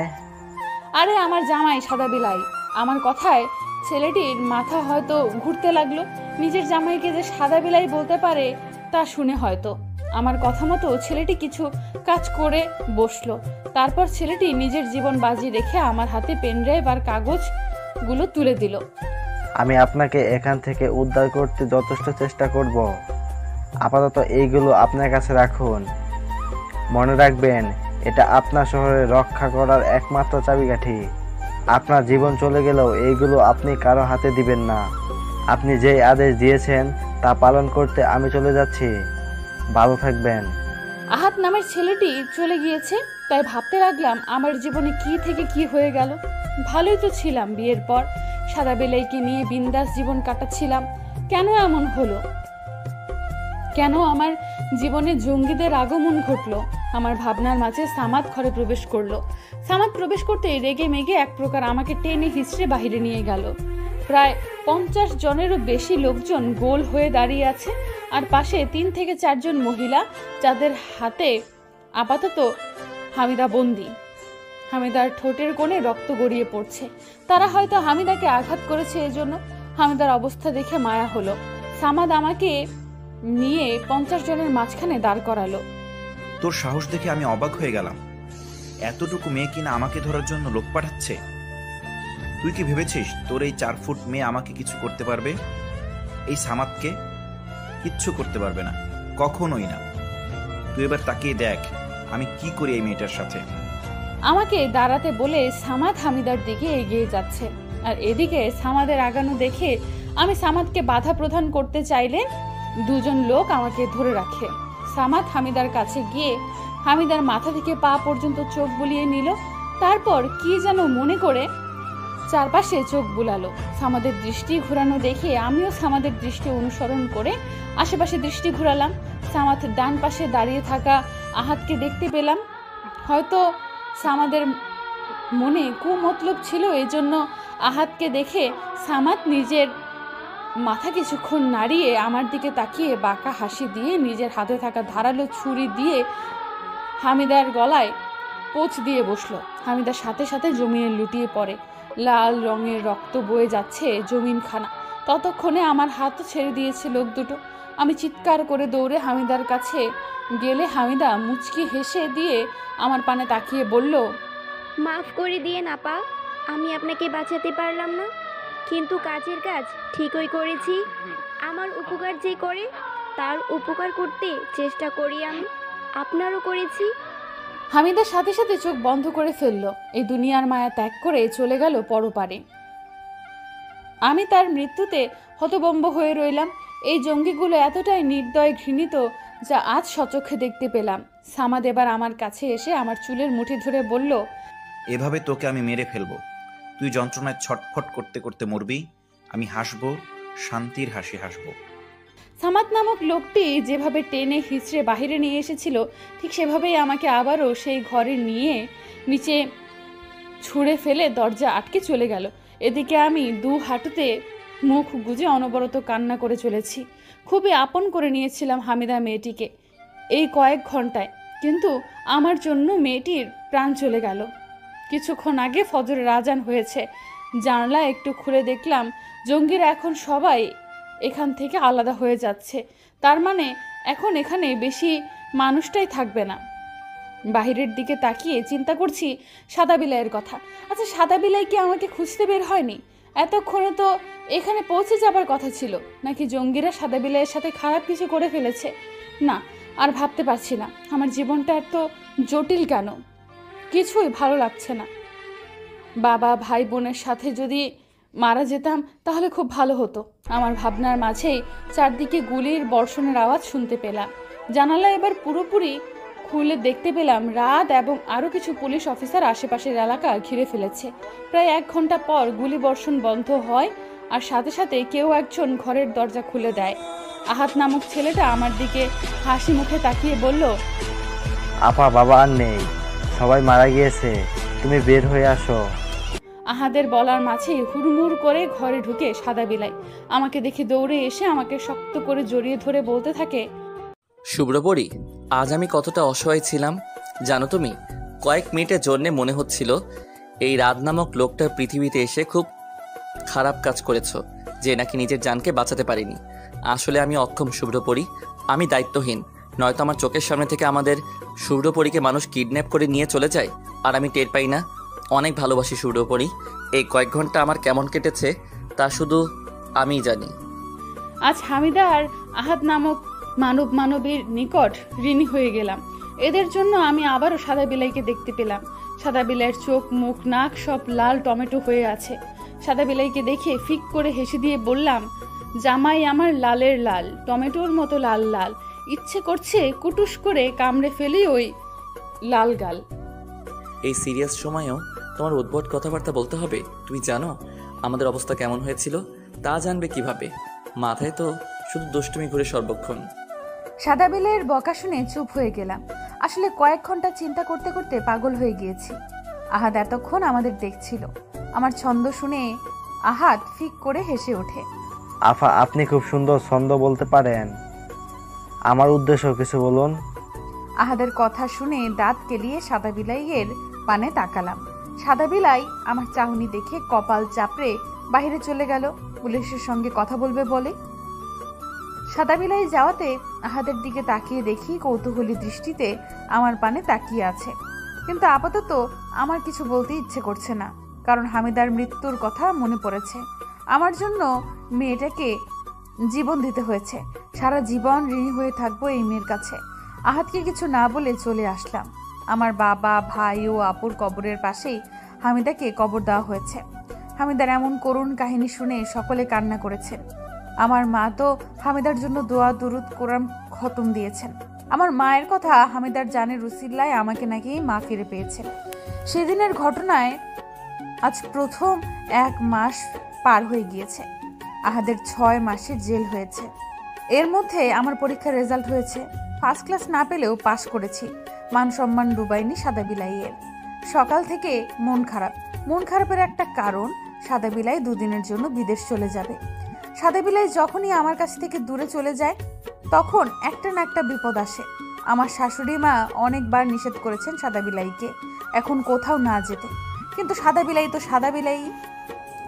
আরে আমার জামাই সাদা বিলাই। আমার কথায় ছেলেটির মাথা হয়তো ঘুরতে লাগলো। নিজের জামাইকে যে সাদা বিলাই বলতে পারে তা শুনে হয়তো আমার কথা মতো ছেলেটি কিছু কাজ করে বসলো। তারপর ছেলেটি নিজের জীবন বাজি রেখে আমার হাতে পেনড্রাইভ আর কাগজগুলো তুলে দিল। আমি আপনাকে এখান থেকে উদ্ধার করতে যথেষ্ট চেষ্টা করব। আপাতত এইগুলো আপনার কাছে রাখুন। মনে রাখবেন, এটা আপনার শহরে রক্ষা করার একমাত্র চাবিকাঠি। আপনার জীবন চলে গেলেও এইগুলো আপনি কারো হাতে দিবেন না। আপনি যেই আদেশ দিয়েছেন তা পালন করতে আমি চলে যাচ্ছি। ভালো থাকবেন। আহাত নামের ছেলেটি চলে গিয়েছে, তাই ভাবতে লাগলাম আমার জীবনে কি থেকে কি হয়ে গেল। ভালোই তো ছিলাম, বিয়ের পর সাদা বেলাইকে নিয়ে বিন্দাস জীবন কাটাচ্ছিলাম। কেন এমন হলো? কেন আমার জীবনে জঙ্গিদের আগমন ঘটলো? আমার ভাবনার মাঝে সামাদ ঘরে প্রবেশ করলো। সামাদ প্রবেশ করতে রেগে মেগে এক প্রকার আমাকে টেনে হিঁচড়ে বাহিরে নিয়ে গেল। প্রায় 50 জনেরও বেশি লোকজন গোল হয়ে দাঁড়িয়ে আছে, আর পাশে 3 থেকে 4 জন মহিলা, যাদের হাতে আপাতত হামিদা বন্দি। হামিদার ঠোঁটের কোণে রক্ত গড়িয়ে পড়ছে। তারা হয়তো হামিদাকে আঘাত করেছে, এজন্য হামিদার অবস্থা দেখে মায়া হলো। সামাদ আমাকে নিয়ে 50 জনের মাঝখানে দাঁড় করালো। তোর সাহস দেখে আমি অবাক হয়ে গেলাম। এতটুকু মেয়ে কিনা আমাকে ধরার জন্য লোক পাঠাচ্ছে? তুই কি ভেবেছিস তোর এই 4 ফুট মেয়ে আমাকে কিছু করতে পারবে? এই সামাদকে কিচ্ছু করতে পারবে না, কখনোই না। তুই এবার তাকিয়ে দেখ আমি কি করি এই মেয়েটার সাথে। আমাকে দাঁড়াতে বলে সামাদ হামিদার দিকে এগিয়ে যাচ্ছে, আর এদিকে সামাদের আগানো দেখে আমি সামাদকে বাধা প্রদান করতে চাইলে 2 জন লোক আমাকে ধরে রাখে। সামাদ হামিদার কাছে গিয়ে হামিদার মাথা থেকে পা পর্যন্ত চোখ বুলিয়ে নিল। তারপর কি যেন মনে করে চারপাশে চোখ বুলালো। সামাদের দৃষ্টি ঘোরানো দেখে আমিও সামাদের দৃষ্টি অনুসরণ করে আশেপাশে দৃষ্টি ঘোরালাম। সামাদ ডান পাশে দাঁড়িয়ে থাকা আহাতকে দেখতে পেলাম। হয়তো সামাদের মনে কুমতলব ছিল, এজন্য আহাতকে দেখে সামাদ নিজের মাথা কিছুক্ষণ নাড়িয়ে আমার দিকে তাকিয়ে বাঁকা হাসি দিয়ে নিজের হাতে থাকা ধারালো ছুরি দিয়ে হামিদার গলায় পোঁচ দিয়ে বসলো। হামিদার সাথে সাথে জমিনে লুটিয়ে পড়ে। লাল রঙের রক্ত বয়ে যাচ্ছে জমিনখানা। ততক্ষণে আমার হাতও ছেড়ে দিয়েছে লোক দুটো। আমি চিৎকার করে দৌড়ে হামিদার কাছে গেলে হামিদা মুচকি হেসে দিয়ে আমার পানে তাকিয়ে বলল, মাফ করে দিয়ে আপা, আমি আপনাকে বাঁচাতে পারলাম না, কিন্তু কাজের কাজ ঠিকই করেছি। আমার উপকার যে করে তার উপকার করতে চেষ্টা করি আমি, আপনারও করেছি। হামিদার সাথে সাথে চোখ বন্ধ করে ফেললো। এই দুনিয়ার মায়া ত্যাগ করে চলে গেল পরপারে। আমি তার মৃত্যুতে হতভম্ব হয়ে রইলাম। এই জঙ্গিগুলো এতটাই নির্দয় ঘৃণিত যা আজ সচক্ষে দেখতে পেলাম। সামাদ এবার আমার কাছে এসে আমার চুলের মুঠি ধরে বলল, এভাবে তোকে আমি মেরে ফেলবো। তুই যন্ত্রণায় ছটফট করতে করতে মরবি, আমি হাসবো, শান্তির হাসি হাসবো। সামাদ নামক লোকটি যেভাবে টেনে হিঁচড়ে বাহিরে নিয়ে এসেছিল, ঠিক সেভাবেই আমাকে আবারও সেই ঘরে নিয়ে নিচে ছুঁড়ে ফেলে দরজা আটকে চলে গেল। এদিকে আমি 2 হাঁটুতে মুখ গুজে অনবরত কান্না করে চলেছি। খুবই আপন করে নিয়েছিলাম হামিদা মেয়েটিকে এই কয়েক ঘন্টায়, কিন্তু আমার জন্য মেয়েটির প্রাণ চলে গেল। কিছুক্ষণ আগে ফজরের আজান হয়েছে। জানলা একটু খুলে দেখলাম জঙ্গিরা এখন সবাই এখান থেকে আলাদা হয়ে যাচ্ছে। তার মানে এখন এখানে বেশি মানুষটাই থাকবে না। বাহিরের দিকে তাকিয়ে চিন্তা করছি সাদা বিলাইয়ের কথা। আচ্ছা, সাদা বিলাই কি আমাকে খুঁজতে বের হয়নি? এতক্ষণে তো এখানে পৌঁছে যাবার কথা ছিল। নাকি জঙ্গিরা সাদা বিলাইয়ের সাথে খারাপ কিছু করে ফেলেছে? না, আর ভাবতে পারছি না। আমার জীবনটা এত জটিল কেন? কিছুই ভালো লাগছে না। বাবা ভাই বোনের সাথে যদি মারা যেতাম তাহলে খুব ভালো হতো। আমার ভাবনার মাঝেই চারদিকে গুলির বর্ষণের আওয়াজ শুনতে পেলাম। জানালা এবার পুরোপুরি খুলে দেখতে পেলাম রাত এবং আরও কিছু পুলিশ অফিসার আশেপাশের এলাকা ঘিরে ফেলেছে। প্রায় 1 ঘন্টা পর গুলি বর্ষণ বন্ধ হয়, আর সাথে সাথে কেউ একজন ঘরের দরজা খুলে দেয়। আহাত নামক ছেলেটা আমার দিকে হাসি মুখে তাকিয়ে বলল, আপা, বাবা আর নেই, সবাই মারা গিয়েছে, তুমি বের হয়ে আসো। আহাদের বলার মাঝে হুড়মুড় করে ঘরে ঢুকে সাদা বিলাই আমাকে দেখে দৌড়ে এসে আমাকে শক্ত করে জড়িয়ে ধরে বলতে থাকে, শুভ্রপরি, আজ আমি কতটা অসহায় ছিলাম জানো তুমি? কয়েক মিনিটের জন্যে মনে হচ্ছিল এই রাত নামক লোকটা পৃথিবীতে এসে খুব খারাপ কাজ করেছ, যে নাকি নিজের জানকে বাঁচাতে পারিনি। আসলে আমি অক্ষম শুভ্রপরি, আমি দায়িত্বহীন। নয়তো আমার চোখের সামনে থেকে আমাদের শুভ্রপরিকে মানুষ কিডন্যাপ করে নিয়ে চলে যায়, আর আমি টের পাই না। অনেক ভালোবাসি শুভ্রপরি। এই কয়েক ঘন্টা আমার কেমন কেটেছে তা শুধু আমিই জানি। আজ হামিদা আর আহাদ নামক মানবীর নিকট ঋণী হয়ে গেলাম। এদের জন্য আমি আবারও সাদা বিলাইকে দেখতে পেলাম। সাদা বিলাইয়ের চোখ, মুখ, নাক সব লাল টমেটো হয়ে আছে। সাদা বিলাইকে দেখে ফিক করে হেসে দিয়ে বললাম, জামাই আমার লালের লাল, টমেটোর মতো লাল লাল, ইচ্ছে করছে কুটুস করে কামড়ে ফেলি ওই লাল গাল। এই সিরিয়াস সময়েও তোমার উদ্ভট কথাবার্তা বলতে হবে? তুমি জানো আমাদের অবস্থা কেমন হয়েছিল? তা জানবে কিভাবে? মাথায় তো শুধু দুষ্টুমি ঘুরে সর্বক্ষণ। সাদা বিলাইয়ের বকা শুনে চুপ হয়ে গেলাম। আসলে কয়েক ঘন্টা চিন্তা করতে করতে পাগল হয়ে গিয়েছি। আহাদ এতক্ষণ আমাদের দেখছিল। আমার ছন্দ শুনে আহাদ ফিক করে হেসে ওঠে। আফা, আপনি খুব সুন্দর ছন্দ বলতে পারেন, আমার উদ্দেশ্য কিছু বলুন। আহাদের কথা শুনে দাঁত কেলিয়ে সাদা বিলাইয়ের পানে তাকালাম। সাদা বিলাই আমার চাহনি দেখে কপাল চাপড়ে বাইরে চলে গেল, পুলিশের সঙ্গে কথা বলবে বলে। সাদা বিলাই যাওয়াতে আহাদের দিকে তাকিয়ে দেখি কৌতূহলী দৃষ্টিতে আমার পানে তাকিয়ে আছে। কিন্তু আপাতত আমার কিছু বলতে ইচ্ছে করছে না, কারণ হামিদার মৃত্যুর কথা মনে পড়েছে। আমার জন্য মেয়েটাকে জীবন দিতে হয়েছে। সারা জীবন ঋণী হয়ে থাকবো এই মেয়ের কাছে। আহাদকে কিছু না বলে চলে আসলাম। আমার বাবা, ভাই ও আপুর কবরের পাশেই হামিদাকে কবর দেওয়া হয়েছে। হামিদার এমন করুণ কাহিনী শুনে সকলে কান্না করেছেন। আমার মা তো হামিদার জন্য দোয়া দুরুদ কোরআন খতম দিয়েছেন। আমার মায়ের কথা, হামিদার জানের উসিলায় আমাকে নাকি মা ফিরে পেয়েছেন। সেদিনের ঘটনায় আজ প্রথম 1 মাস পার হয়ে গিয়েছে। আহাদের 6 মাসের জেল হয়েছে। এর মধ্যে আমার পরীক্ষার রেজাল্ট হয়েছে। ফার্স্ট ক্লাস না পেলেও পাশ করেছি। মান সম্মান ডুবাইনি সাদা বিলাইয়ের। সকাল থেকে মন খারাপ। মন খারাপের একটা কারণ, সাদা বিলাই 2 দিনের জন্য বিদেশ চলে যাবে। সাদা বিলাই যখনই আমার কাছ থেকে দূরে চলে যায় তখন একটা না একটা বিপদ আসে। আমার শাশুড়ি মা অনেকবার নিষেধ করেছেন সাদা বিলাইকে এখন কোথাও না যেতে, কিন্তু সাদা বিলাই তো সাদা বিলাই,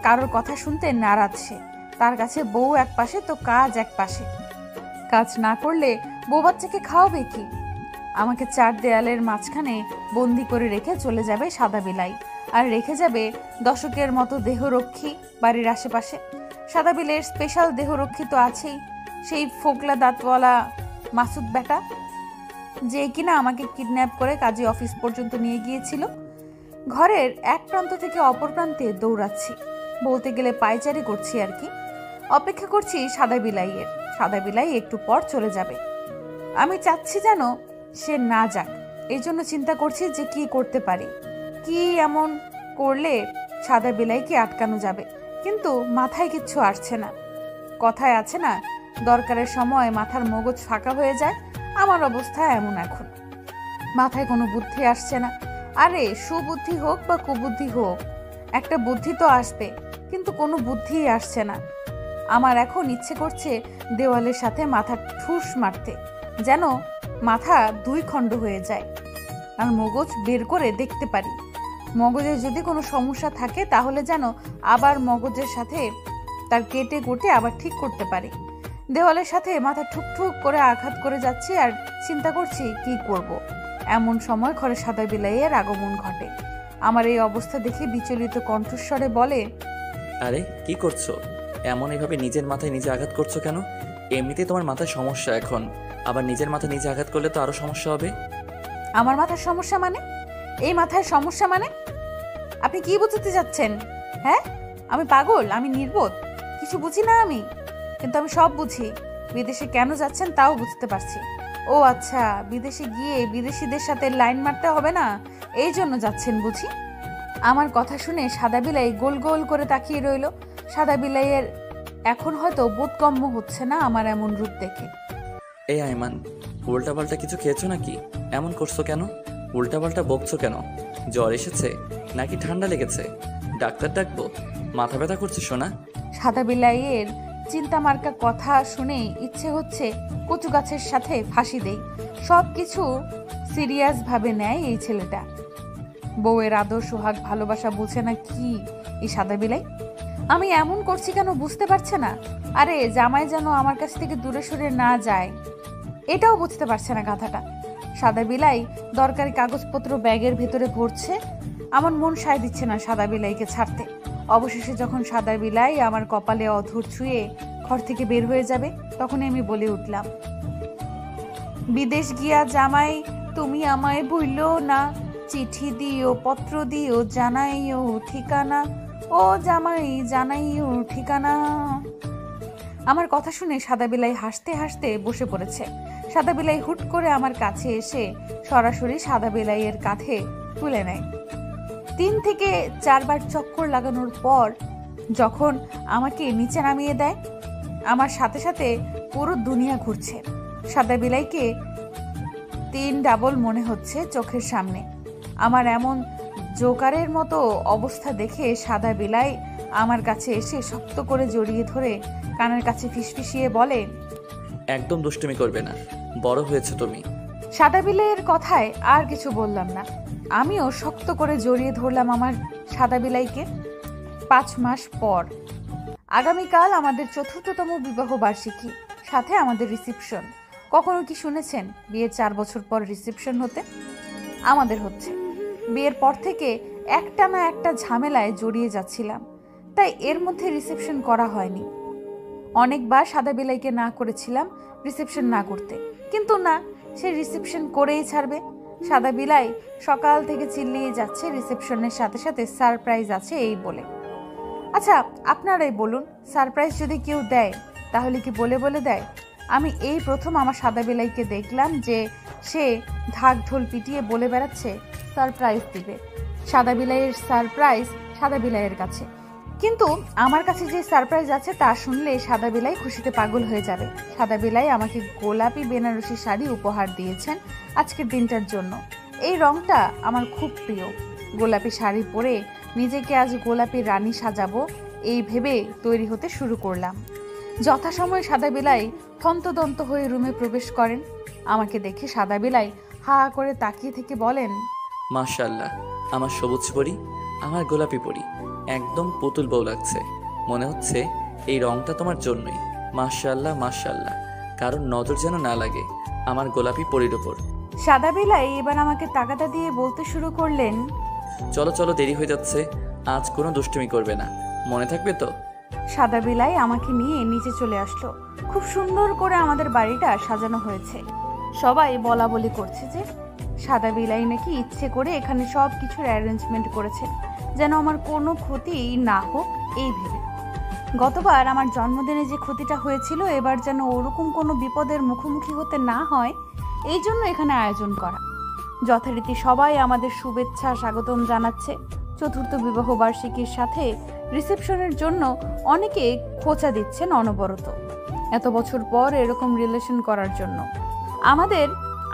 কারোর কথা শুনতে নারাজ সে। তার কাছে বউ এক পাশে তো কাজ এক পাশে। কাজ না করলে বউ বাচ্চাকে খাওয়াবে কি? আমাকে 4 দেয়ালের মাঝখানে বন্দি করে রেখে চলে যাবে সাদা বিলাই, আর রেখে যাবে দশকের মতো দেহরক্ষী বাড়ির আশেপাশে। সাদা বিলাইয়ের স্পেশাল দেহরক্ষী তো আছেই, সেই ফোকলা দাঁতওয়ালা মাসুদ বেটা, যে কিনা আমাকে কিডন্যাপ করে কাজী অফিস পর্যন্ত নিয়ে গিয়েছিল। ঘরের এক প্রান্ত থেকে অপর প্রান্তে দৌড়াচ্ছি, বলতে গেলে পায়চারি করছি আর কি। অপেক্ষা করছি সাদা বিলাইয়ের। সাদা বিলাই একটু পর চলে যাবে। আমি চাচ্ছি যেন সে না যাক, এই জন্য চিন্তা করছি যে কি করতে পারি, কি এমন করলে সাদা বিলাইকে আটকানো যাবে। কিন্তু মাথায় কিচ্ছু আসছে না। কথায় আছে না, দরকারের সময় মাথার মগজ ফাঁকা হয়ে যায়। আমার অবস্থা এমন এখন। মাথায় কোনো বুদ্ধি আসছে না। আরে সুবুদ্ধি হোক বা কুবুদ্ধি হোক, একটা বুদ্ধি তো আসবে, কিন্তু কোনো বুদ্ধিই আসছে না। আমার এখন ইচ্ছে করছে দেওয়ালের সাথে মাথা ঠুস মারতে, যেন মাথা 2 খণ্ড হয়ে যায় আর মগজ বের করে দেখতে পারি। মগজের যদি কোনো সমস্যা থাকে তাহলে যেন আবার মগজের সাথে তার কেটে কুটে আবার ঠিক করতে পারি। দেওয়ালের সাথে মাথা ঠুকঠুক করে আঘাত করে যাচ্ছি আর চিন্তা করছি কি করব। এমন সময় ঘরে সাদা বিলাইয়ের আগমন ঘটে। আমার এই অবস্থা দেখে বিচলিত কণ্ঠস্বরে বলে, আরে কি করছো? এমন এভাবে নিজের মাথায় নিজে আঘাত করছো কেন? এমনিতেই তোমার মাথায় সমস্যা, এখন আবার নিজের মাথায় নিজে আঘাত করলে তো আরো সমস্যা হবে। আমার মাথার সমস্যা মানে? এই মাথায় সমস্যা মানে? আপনি কি বুঝতে যাচ্ছেন? হ্যাঁ, আমি পাগল? আমি নির্বোধ? কিছু বুঝি না আমি? কিন্তু আমি সব বুঝি। বিদেশে কেন যাচ্ছেন তাও বুঝতে পারছি। ও আচ্ছা, বিদেশে গিয়ে বিদেশিদের সাথে লাইন মারতে হবে না, এই জন্য যাচ্ছেন বুঝি। আমার কথা শুনে সাদা বিলাই গোল গোল করে তাকিয়ে রইল। সাদা বিলাইয়ের এখন হয়তো বোধগম্য হচ্ছে না আমার এমন রূপ দেখে। এই আইমান, উল্টাপাল্টা কিছু খেয়েছো নাকি? এমন করছো কেন? উল্টাপাল্টা বকছো কেন? জ্বর এসেছে নাকি ঠান্ডা লেগেছে? ডাক্তার ডাকবো? মাথা ব্যথা করছে শোনা? সাদা বিলাইয়ের চিন্তা মার্কা কথা শুনে ইচ্ছে হচ্ছে কচু গাছের সাথে ফাঁসি দেই। সব কিছু সিরিয়াস ভাবে নেয় এই ছেলেটা। বউয়ের আদর সোহাগ ভালোবাসা বুঝে না কি এই সাদা বিলাই? আমি এমন করছি কেন বুঝতে পারছে না। আরে জামাই যেন আমার কাছ থেকে দূরে সরে না যায়, এটাও বুঝতে পারছে না গাধাটা। সাদা বিলাই দরকারি কাগজপত্র ব্যাগের ভেতরে ভরছে। আমার মন সায় দিচ্ছে না সাদা বিলাইকে ছাড়তে। অবশেষে যখন সাদা বিলাই আমার কপালে অধর ছুঁয়ে ঘর থেকে বের হয়ে যাবে, তখনই আমি বলে উঠলাম, বিদেশ গিয়া জামাই তুমি আমায় ভুইলো না, চিঠি দিও পত্র দিও জানাইও ঠিকানা, ও জামাই জানাইও ঠিকানা। আমার কথা শুনে সাদা বিলাই হাসতে হাসতে বসে পড়েছে। সাদা বিলাই হুট করে আমার কাছে এসে সরাসরি সাদা বিলাইয়ের কাঁধে তুলে নেয়। 3 থেকে 4 বার চক্কর লাগানোর পর যখন আমাকে নিচে নামিয়ে দেয়, আমার সাথে সাথে পুরো দুনিয়া ঘুরছে। সাদা বিলাইকে 3 ডাবল মনে হচ্ছে চোখের সামনে। আমার এমন জোকারের মতো অবস্থা দেখে সাদা বিলাই আমার কাছে এসে শক্ত করে জড়িয়ে ধরে কানের কাছে ফিসফিসিয়ে বলে, একদম দুষ্টুমি করবে না, বড় হয়েছে তুমি। সাদা বিলাইয়ের কথায় আর কিছু বললাম না। আমিও শক্ত করে জড়িয়ে ধরলাম আমার সাদা বিলাইকে। 5 মাস পর আগামীকাল আমাদের 4র্থতম বিবাহ বার্ষিকী, সাথে আমাদের রিসেপশন। কখনো কি শুনেছেন বিয়ের 4 বছর পর রিসেপশন হতে? আমাদের হচ্ছে। বিয়ের পর থেকে একটা না একটা ঝামেলায় জড়িয়ে যাচ্ছিলাম, তাই এর মধ্যে রিসেপশন করা হয়নি। অনেকবার সাদা বিলাইকে না করেছিলাম রিসেপশন না করতে, কিন্তু না, সে রিসেপশন করেই ছাড়বে। সাদা বিলাই সকাল থেকে চিল্লিয়ে যাচ্ছে রিসেপশনের সাথে সাথে সারপ্রাইজ আছে এই বলে। আচ্ছা আপনারাই বলুন, সারপ্রাইজ যদি কেউ দেয় তাহলে কি বলে বলে দেয়? আমি এই প্রথম আমার সাদা বিলাইকে দেখলাম যে সে ঢাক ঢোল পিটিয়ে বলে বেড়াচ্ছে সারপ্রাইজ দিবে। সাদা বিলাইয়ের সারপ্রাইজ সাদা বিলাইয়ের কাছে, কিন্তু আমার কাছে যে সারপ্রাইজ আছে তা শুনলে সাদা বিলাই খুশিতে পাগল হয়ে যাবে। সাদা বিলাই আমাকে গোলাপি বেনারসি শাড়ি উপহার দিয়েছেন আজকের দিনটার জন্য। এই রংটা আমার খুব প্রিয়। গোলাপি শাড়ি পরে নিজেকে আজ গোলাপি রানী সাজাবো এই ভেবে তৈরি হতে শুরু করলাম। যথাসময়ে সাদা বিলাই থন্তদন্ত হয়ে রুমে প্রবেশ করেন। আমাকে দেখে সাদা বিলাই হা করে তাকিয়ে থেকে বলেন, মাশাআল্লাহ, আমার সবুজ পরি, আমার গোলাপি পরি, একদম পুতুল বউ লাগছে। মনে হচ্ছে এই রংটা তোমার জন্যই। মাশাআল্লাহ মাশাআল্লাহ, কারণ নজর যেন না লাগে আমার গোলাপি পরির ওপর। সাদা বিলাই এবার আমাকে তাকাতা দিয়ে বলতে শুরু করলেন, চলো চলো, দেরি হয়ে যাচ্ছে, আজ কোনো দুষ্টুমি করবে না, মনে থাকবে তো? সাদা বিলাই আমাকে নিয়ে নিচে চলে আসলো। খুব সুন্দর করে আমাদের বাড়িটা সাজানো হয়েছে। সবাই বলা বলি করছে যে সাদা বিলাই নাকি ইচ্ছে করে এখানে সব কিছুর অ্যারেঞ্জমেন্ট করেছে যেন আমার কোনো ক্ষতি না হোক এই ভেবে। গতবার আমার জন্মদিনে যে ক্ষতিটা হয়েছিল, এবার যেন ওরকম কোনো বিপদের মুখোমুখি হতে না হয়, এই জন্য এখানে আয়োজন করা। যথারীতি সবাই আমাদের শুভেচ্ছা স্বাগতম জানাচ্ছে। 4র্থ বিবাহ বার্ষিকীর সাথে রিসেপশনের জন্য অনেকে খোঁচা দিচ্ছেন অনবরত, এত বছর পর এরকম রিলেশন করার জন্য। আমাদের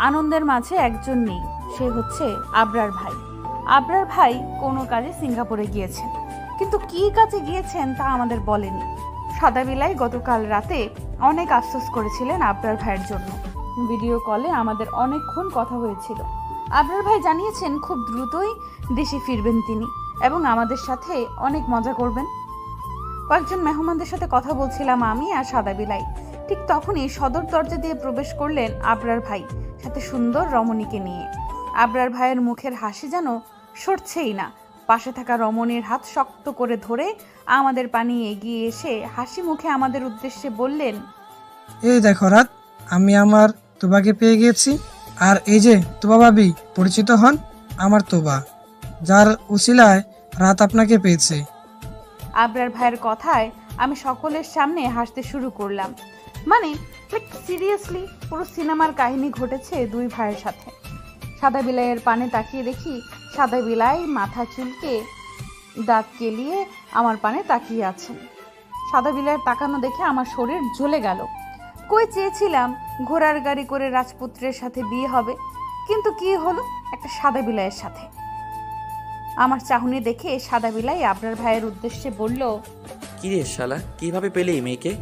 আনন্দের মাঝে একজন নেই, সে হচ্ছে আবরার ভাই। আবরার ভাই কোনো কাজে সিঙ্গাপুরে গিয়েছেন, কিন্তু কি কাজে গিয়েছেন তা আমাদের বলেনি। সাদা বিলাই গতকাল রাতে অনেক আফসোস করেছিলেন আবরার ভাইয়ের জন্য। ভিডিও কলে আমাদের অনেকক্ষণ কথা হয়েছিল। আবরার ভাই জানিয়েছেন খুব দ্রুতই দেশে ফিরবেন তিনি এবং আমাদের সাথে অনেক মজা করবেন। কয়েকজন মেহমানদের সাথে কথা বলছিলাম আমি আর সাদা বিলাই। ঠিক তখনই সদর দরজা দিয়ে প্রবেশ করলেন আবরার ভাই সাথে সুন্দর রমণীকে নিয়ে। আবরার ভাইয়ের মুখের হাসি যেন সরছেই না। পাশে থাকা রমণীর হাত শক্ত করে ধরে আমাদের পানি এগিয়ে এসে হাসি মুখে আমাদের উদ্দেশ্যে বললেন, এই দেখো রাত, আমি আমার তোবাকে পেয়ে গেছি। আর এই যে তোবা ভাবি, পরিচিত হন, আমার তোবা, যার উসিলায় রাত আপনাকে পেয়েছে। আবরার ভাইয়ের কথায় আমি সকলের সামনে হাসতে শুরু করলাম। মানে সিরিয়াসলি পুরো সিনেমার কাহিনী ঘটেছে দুই ভাইয়ের সাথে। সাদা বিলাইয়ের পানে তাকিয়ে দেখি সাদা বিলাই মাথা চুলকে দাঁত কেলিয়ে আমার পানে তাকিয়ে আছেন। সাদা বিলাইয়ের তাকানো দেখে আমার শরীর জ্বলে গেল। কই চেয়েছিলাম ঘোড়ার গাড়ি করে রাজপুত্রের সাথে বিয়ে হবে, কিন্তু কি হলো, একটা সাদা বিলাইয়ের সাথে। আমার চাহনি দেখে সাদা বিলাই আবরার ভাইয়ের উদ্দেশ্যে বলল, কি রে শালা, কিভাবে পেলে এই মেয়েকে?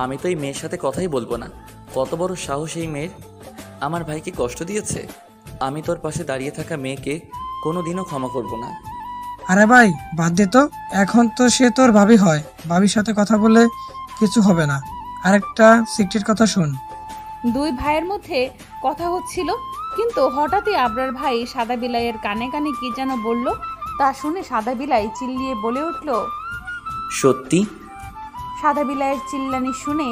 আমি তো এই মেয়ের সাথে কথাই বলবো না। কত বড় সাহস এই মেয়ের! আমার ভাইকে কষ্ট দিয়েছে। আমি তোর পাশে দাঁড়িয়ে থাকা মেয়েকে কোনোদিনও ক্ষমা করব না। আরে ভাই বাদ দে তো, এখন তো সে তোর ভাবি হয়, ভাবির সাথে কথা বলে কিছু হবে না। আরেকটা সিক্রেট কথা শুন। দুই ভাইয়ের মধ্যে কথা হচ্ছিল, কিন্তু হঠাৎই আবরার ভাই সাদা বিলাইয়ের কানে কানে কি যেন বলল। তা শুনে সাদা বিলাই চিল্লিয়ে বলে উঠল, সত্যি? সাদা বিলাইয়ের চিল্লানি শুনে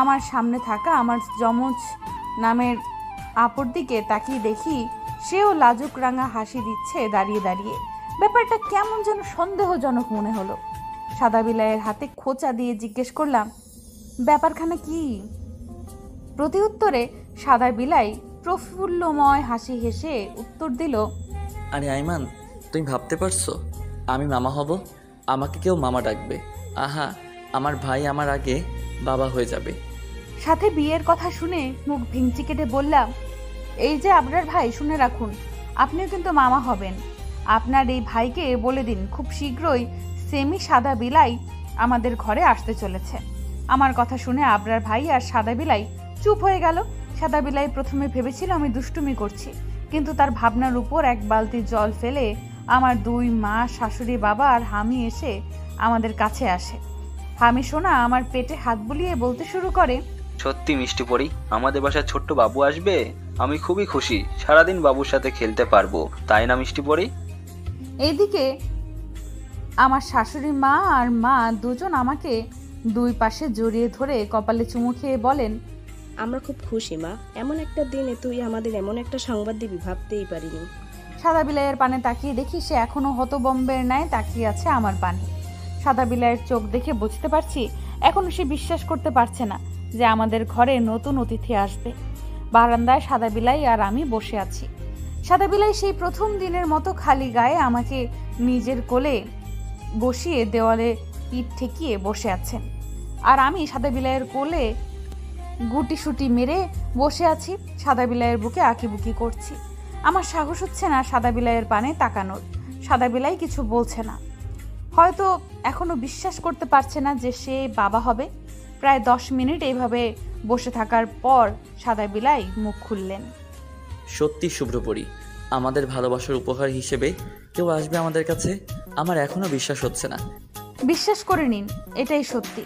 আমার সামনে থাকা আমার যমজ নামের আপুর দিকে তাকিয়ে দেখি সেও লাজুক রাঙা হাসি দিচ্ছে দাঁড়িয়ে দাঁড়িয়ে। ব্যাপারটা কেমন যেন সন্দেহজনক মনে হলো। সাদা বিলাইয়ের হাতে খোঁচা দিয়ে জিজ্ঞেস করলাম, ব্যাপারখানা কি? প্রতি উত্তরে সাদা বিলাই প্রফুল্লময় হাসি হেসে উত্তর দিল, আরে আইমান, তুমি ভাবতে পারছো আমি মামা হব? আমাকে কেউ মামা ডাকবে। আহা, আমার ভাই আমার আগে বাবা হয়ে যাবে। সাথে বিয়ের কথা শুনে মুখ ভেঙচি কেটে বললাম, এই যে আবরার ভাই, শুনে রাখুন, আপনিও কিন্তু মামা হবেন। আপনার এই ভাইকে বলে দিন খুব শীঘ্রই সেমি সাদা বিলাই আমাদের ঘরে আসতে চলেছে। আমার কথা শুনে আবরার ভাই আর সাদা বিলাই চুপ হয়ে গেল। সাদা বিলাই প্রথমে ভেবেছিল আমি দুষ্টুমি করছি, কিন্তু তার ভাবনার উপর এক বালতি জল ফেলে আমার দুই মা, শাশুড়ি, বাবা আর হামি এসে আমাদের কাছে আসে। হামি সোনা আমার পেটে হাত বুলিয়ে বলতে শুরু করে, সত্যি মিষ্টি পরি, আমাদের বাসায় ছোট্ট বাবু আসবে। আমি খুবই খুশি, সারাদিন বাবুর সাথে খেলতে পারবো, তাই না মিষ্টি পরি? এইদিকে আমার শাশুড়ি মা আর মা দুজন আমাকে দুই পাশে জড়িয়ে ধরে কপালে চুমু খেয়ে বলেন, আমরা খুব খুশি মা, এমন একটা দিনে তুই আমাদের এমন একটা সংবাদ দিবি ভাবতেই পারিনি। সাদা বিলাইয়ের পানে তাকিয়ে দেখি সে এখনো হতবম্বের ন্যায় তাকিয়ে আছে আমার পানে। সাদা বিলাইয়ের চোখ দেখে বুঝতে পারছি এখনো সে বিশ্বাস করতে পারছে না যে আমাদের ঘরে নতুন অতিথি আসবে। বারান্দায় সাদা বিলাই আর আমি বসে আছি। সাদা বিলাই সেই প্রথম দিনের মতো খালি গায়ে আমাকে নিজের কোলে বসিয়ে দেওয়ালে পিঠ ঠেকিয়ে বসে আছেন, আর আমি সাদা বিলাইয়ের কোলে গুটি সুটি মেরে বসে আছি। সাদা বিলাইয়ের বুকে আঁকিবুকি করছি। আমার সাহস হচ্ছে না সাদা বিলাইয়ের পানে তাকানোর। সাদা বিলাই কিছু বলছে না, হয়তো এখনো বিশ্বাস করতে পারছে না যে সে বাবা হবে। প্রায় 10 মিনিট এইভাবে বসে থাকার পর সাদা বিলাই মুখ খুললেন, সত্যি শুভ্রপরি, আমাদের ভালোবাসার উপহার হিসেবে কেউ আসবে আমাদের কাছে? আমার এখনো বিশ্বাস হচ্ছে না। বিশ্বাস করে নিন, এটাই সত্যি।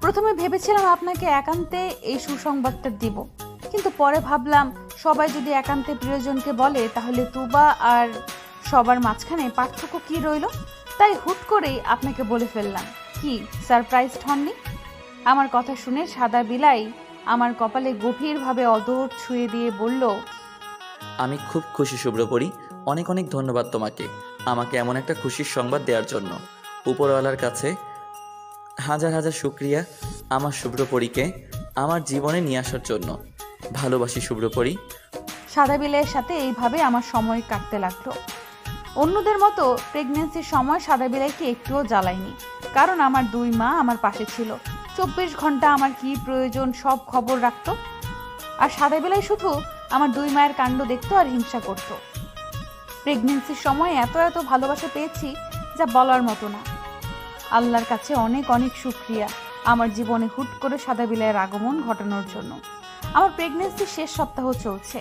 প্রথমে ভেবেছিলাম আপনাকে একান্তে এই সুসংবাদটা দিব, কিন্তু পরে ভাবলাম সবাই যদি একান্তে প্রিয়জনকে বলে তাহলে তুবা আর সবার মাঝখানে পার্থক্য কি রইল, তাই হুট করেই আপনাকে বলে ফেললাম। কি সারপ্রাইজড হননি? আমার কথা শুনে সাদা বিলাই আমার কপালে গভীরভাবে অদর ছুঁয়ে দিয়ে বলল, আমি খুব খুশি শুভ্রপরি, অনেক অনেক ধন্যবাদ তোমাকে আমাকে এমন একটা খুশির সংবাদ দেওয়ার জন্য। উপরওয়ালার কাছে হাজার হাজার শুকরিয়া আমার শুভ্রপরিকে আমার জীবনে নিয়ে আসার জন্য। ভালোবাসি শুভ্রপরি। সাদা বিলাইয়ের সাথে এইভাবে আমার সময় কাটতে লাগলো। অন্যদের মতো প্রেগনেন্সির সময় সাদা বিলাইকে একটুও জ্বালায়নি, কারণ আমার দুই মা আমার পাশে ছিল। 24 ঘন্টা আমার কি প্রয়োজন সব খবর রাখতো, আর সাদা বিলাই শুধু আমার দুই মায়ের কাণ্ড দেখতো আর হিংসা করত। প্রেগনেন্সির সময় এত এত ভালোবাসা পেয়েছি যা বলার মতো না। আল্লাহর কাছে অনেক অনেক শুকরিয়া আমার জীবনে হুট করে সাদা বিলাইয়ের আগমন ঘটানোর জন্য। আমার প্রেগনেন্সির শেষ সপ্তাহ চলছে।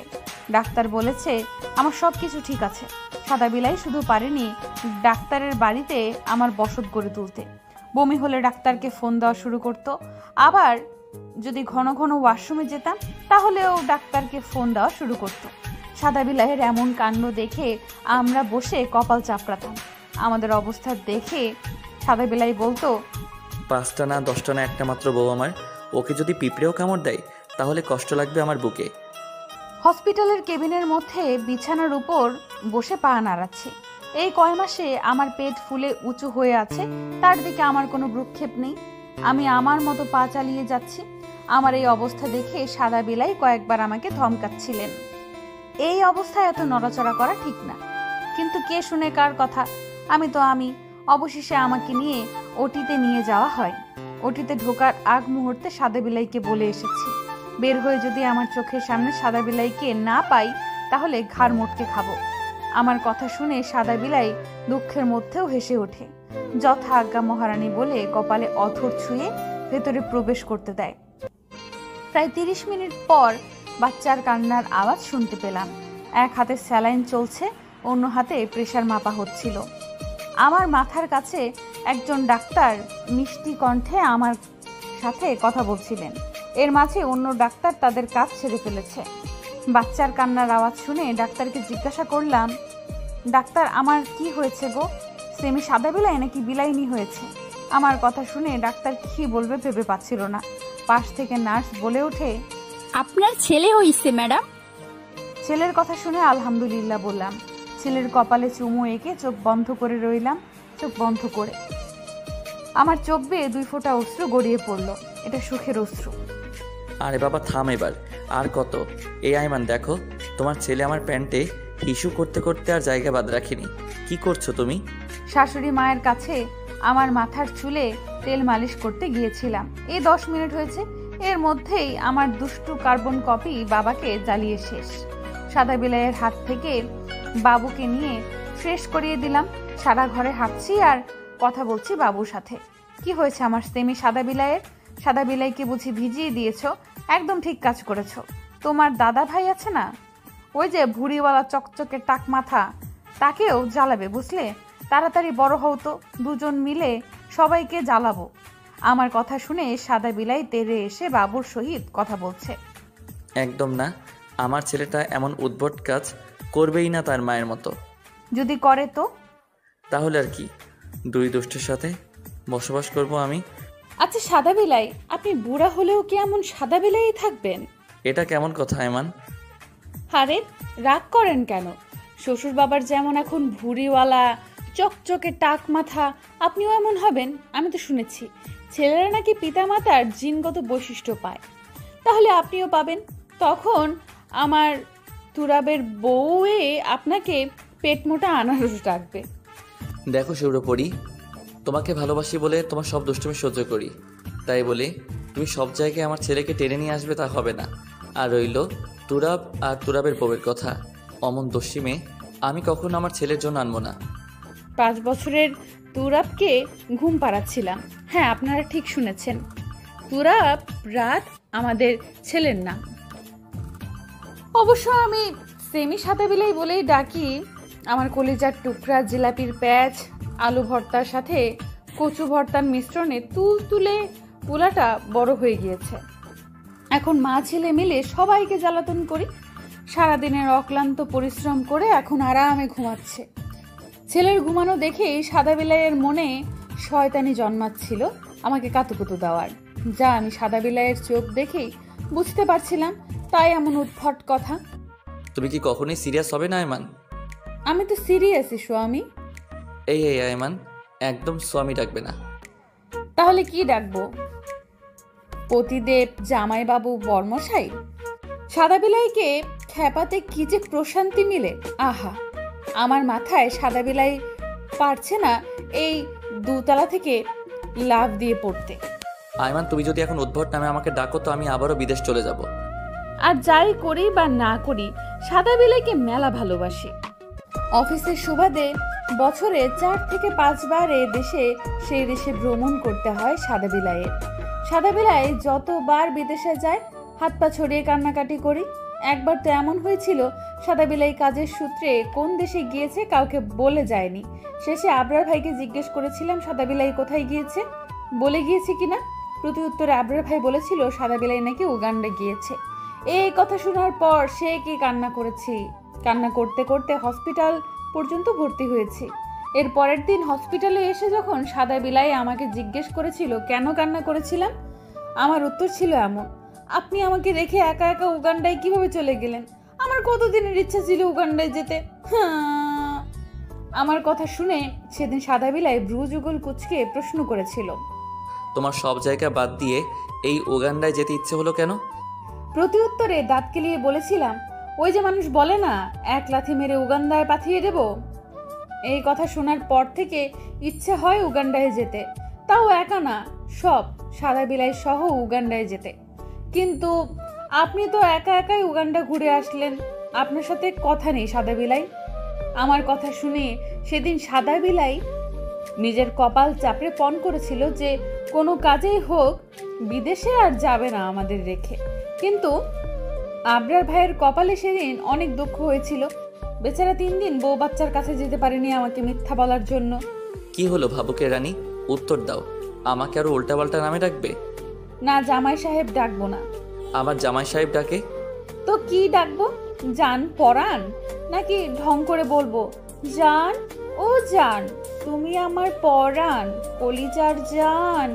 ডাক্তার বলেছে আমার সব কিছু ঠিক আছে। সাদা বিলাই শুধু পারেনি ডাক্তারের বাড়িতে আমার বসত গড়ে তুলতে। বমি হলে ডাক্তারকে ফোন দেওয়া শুরু করত, আবার যদি ঘন ঘন ওয়াশরুমে যেতাম তাহলেও ডাক্তারকে ফোন দেওয়া শুরু করত। সাদা বিলাইয়ের এমন কাণ্ড দেখে আমরা বসে কপাল চাপড়াতাম। আমাদের অবস্থা দেখে সাদা বিলাই বলতো, 5টা না 10টা না একটা মাত্র বউ আমার, ওকে যদি পিঁপড়েও কামড় দেয় তাহলে কষ্ট লাগবে আমার বুকে। হসপিটালের কেবিনের মধ্যে বিছানার উপর বসে পা নাড়াচ্ছি। এই কয় মাসে আমার পেট ফুলে উঁচু হয়ে আছে, তার দিকে আমার কোনো ভ্রুক্ষেপ নেই। আমি আমার মতো পা চালিয়ে যাচ্ছি। আমার এই অবস্থা দেখে সাদা বিলাই কয়েকবার আমাকে ধমকাচ্ছিলেন। এই অবস্থায় এত নড়াচড়া করা ঠিক না, কিন্তু কে শুনে কার কথা। আমি অবশেষে আমাকে নিয়ে ওটিতে নিয়ে যাওয়া হয়। ওটিতে ঢোকার আগ মুহূর্তে সাদা বিলাইকে বলে এসেছি, বের হয়ে যদি আমার চোখের সামনে সাদা বিলাইকে না পাই তাহলে ঘাড় মোটকে খাবো। আমার কথা শুনে সাদা বিলাই দুঃখের মধ্যেও হেসে ওঠে। যথা আজ্ঞা মহারানী বলে কপালে অথর ছুঁয়ে ভেতরে প্রবেশ করতে দেয়। প্রায় 30 মিনিট পর বাচ্চার কান্নার আওয়াজ শুনতে পেলাম। এক হাতে স্যালাইন চলছে, অন্য হাতে প্রেসার মাপা হচ্ছিল। আমার মাথার কাছে একজন ডাক্তার মিষ্টি কণ্ঠে আমার সাথে কথা বলছিলেন। এর মাঝে অন্য ডাক্তার তাদের কাজ ছেড়ে ফেলেছে। বাচ্চার কান্নার আওয়াজ শুনে ডাক্তারকে জিজ্ঞাসা করলাম, ডাক্তার আমার কি হয়েছে গো? সেমি সাদা বিলাই নাকি বিলাইনি হয়েছে? আমার কথা শুনে ডাক্তার কি বলবে ভেবে পাচ্ছিল না। পাশ থেকে নার্স বলে ওঠে, আপনার ছেলে হইছে ম্যাডাম। ছেলের কথা শুনে আলহামদুলিল্লাহ বললাম। ছেলের কপালে চুমু এঁকে চোখ বন্ধ করে রইলাম। চোখ বন্ধ করে আমার চোখ বেয়ে 2 ফোঁটা অশ্রু গড়িয়ে পড়লো। এটা সুখের অশ্রু। আরে বাবা থাম এবার, আর কত? এই আইমান দেখো, তোমার ছেলে আমার প্যান্টে হিসু করতে করতে আর জায়গা বাদ রাখেনি। কি করছো তুমি? শাশুড়ি মায়ের কাছে আমার মাথার চুলে তেল মালিশ করতে গিয়েছিলাম। এই 10 মিনিট হয়েছে। এর মধ্যেই আমার দুষ্টু কার্বন কপি বাবাকে জ্বালিয়ে শেষ। সাদা বিলাইয়ের হাত থেকে বাবুকে নিয়ে ফ্রেশ করিয়ে দিলাম। সারা ঘরে হাঁটছি আর কথা বলছি বাবুর সাথে। কি হয়েছে আমার সেমি সাদা বিলাইয়ের? সাদা বিলাইকে বুঝি ভিজিয়ে দিয়েছো? একদম ঠিক কাজ করেছো। তোমার দাদা ভাই আছে না, ওই যে ভুড়িওয়ালা চকচকে টাক মাথা, তাকেও জ্বালাবে বুঝলে। তাড়াতাড়ি বড় হও তো, দুজন মিলে সবাইকে জ্বালাবো। আমার কথা শুনে সাদা বিলাই তেড়ে এসে বাবুর সহিত কথা বলছে। একদম না, আমার ছেলেটা এমন উদ্ভট কাজ করবেই না তার মায়ের মতো। যদি করে তো? তাহলে আর কি, 2 দুষ্টের সাথে বসবাস করব আমি। আচ্ছা সাদা বিলাই, আপনি বুড়া হলেও কি এমন সাদা বিলাই থাকবেন? এটা কেমন কথা আইমান? আরে রাগ করেন কেন? শ্বশুর বাবার যেমন এখন ভুড়িওয়ালা চকচকে টাক মাথা, আপনিও এমন হবেন। আমি তো শুনেছি ছেলেরা নাকি পিতামাতার জিনগত বৈশিষ্ট্য পায়, তাহলে আপনিও পাবেন। তখন আমার তুরাবের বউয়ে আপনাকে পেট মোটা আনারস ডাকবে। দেখো সৌরপরি, তোমাকে ভালোবাসি বলে তোমার সব দুষ্টুমি সহ্য করি, তাই বলে তুমি সব জায়গায় আমার ছেলেকে টেনে নিয়ে আসবে তা হবে না। আর রইল তুরাব আর তুরাবের বউয়ের কথা, অমন দস্যি আমি কখনো আমার ছেলের জন্য আনবো না। 5 বছরের তুরাবকে ঘুম পাড়াচ্ছিলাম। হ্যাঁ, আপনারা ঠিক শুনেছেন, তুরাব রাত আমাদের ছেলের নাম। অবশ্য আমি সেমি সাদা বিলাই বলেই ডাকি। আমার কলিজার টুকরা জিলাপির প্যাচ আলু ভর্তার সাথে কচু ভর্তার মিশ্রণে তুলতুলে পোলাটা বড় হয়ে গিয়েছে। এখন মা ছেলে মিলে সবাইকে জ্বালাতন করি। সারাদিনের অক্লান্ত পরিশ্রম করে এখন আরামে ঘুমাচ্ছে। ছেলের ঘুমানো দেখেই সাদা বিলাইয়ের মনে শয়তানি জন্মাচ্ছিল আমাকে কাতুকুতু দেওয়ার। যা আমি সাদা বিলাইয়ের চোখ দেখেই বুঝতে পারছিলাম, তাই এমন উদ্ভট কথা। তুমি কি কখনোই সিরিয়াস হবে না আইমান? আমি তো সিরিয়াসই স্বামী। এই আইমান, একদম স্বামী ডাকবে না। তাহলে কি ডাকবো? পতিদেব, জামাইবাবু, বর্মশাই? সাদা বিলাইকে খেপাতে কি যে প্রশান্তি মিলে, আহা! আমার মাথায় সাদা বিলাই পারছে না এই 2 তলা থেকে লাফ দিয়ে পড়তে। আইমান, তুমি যদি এখন উদ্ভট নামে আমাকে ডাকো তো আমি আবারও বিদেশ চলে যাব। আর যাই করি বা না করি, সাদা বিলাইকে মেলা ভালোবাসি। অফিসের সুবাদে বছরে 4 থেকে 5 বার সেই দেশে ভ্রমণ করতে হয় সাদা বিলাইয়ের। সাদা বিলাই যতবার বিদেশে যায় হাত পা ছড়িয়ে কান্নাকাটি করি। একবার তো এমন হয়েছিল, সাদা বিলাই কাজের সূত্রে কোন দেশে গিয়েছে কাউকে বলে যায়নি। শেষে আবরার ভাইকে জিজ্ঞেস করেছিলাম সাদা বিলাই কোথায় গিয়েছে, বলে গিয়েছে কিনা। প্রতি উত্তরে আবরার ভাই বলেছিল সাদা বিলাই নাকি উগান্ডা গিয়েছে। এই কথা শোনার পর সে কি কান্না করেছি। কান্না করতে করতে হসপিটাল পর্যন্ত ভর্তি হয়েছি। এর পরের দিন হসপিটালে এসে যখন সাদা বিলাই আমাকে জিজ্ঞেস করেছিল কেন কান্না করেছিলাম, আমার উত্তর ছিল এমন, আপনি আমাকে রেখে একা একা উগান্ডায় কিভাবে চলে গেলেন? আমার কতদিনের ইচ্ছা ছিল উগান্ডায় যেতে। আমার কথা শুনে সেদিন সাদা বিলাই ব্রু যুগল কুচকে প্রশ্ন করেছিল, তোমার সব জায়গা বাদ দিয়ে এই উগান্ডায় যেতে ইচ্ছে হলো কেন? প্রতি উত্তরে দাঁত কেলিয়ে বলেছিলাম, ওই যে মানুষ বলে না, এক লাথি মেরে উগান্ডায় পাঠিয়ে দেব। এই কথা শোনার পর থেকে ইচ্ছে হয় উগান্ডায় যেতে, তাও একা না, সব সাদা বিলাই সহ উগান্ডায় যেতে। কিন্তু আপনি তো একা একাই উগান্ডা ঘুরে আসলেন, আপনার সাথে কথা নেই সাদা বিলাই। আমার কথা শুনে সেদিন সাদা বিলাই নিজের কপাল চাপড়ে পণ করেছিল যে কোনো কাজেই হোক বিদেশে আর যাবে না আমাদের রেখে। কিন্তু আবরার ভাইয়ের কপালে সেদিন অনেক দুঃখ হয়েছিল, বেচারা 3 দিন বউ বাচ্চার কাছে যেতে পারেনি আমাকে মিথ্যা বলার জন্য। কি হলো ভাবুকের রানী, উত্তর দাও। আমাকে আরো উল্টাপাল্টা নামে ডাকবে? না, জামাই সাহেব ডাকবো না। আমার জামাই সাহেব ডাকে তো কি ডাকবো? জান পরাণ, নাকি ঢং করে বলবো, জান ও জান, তুমি আমার পরাণ, কলিজার জান,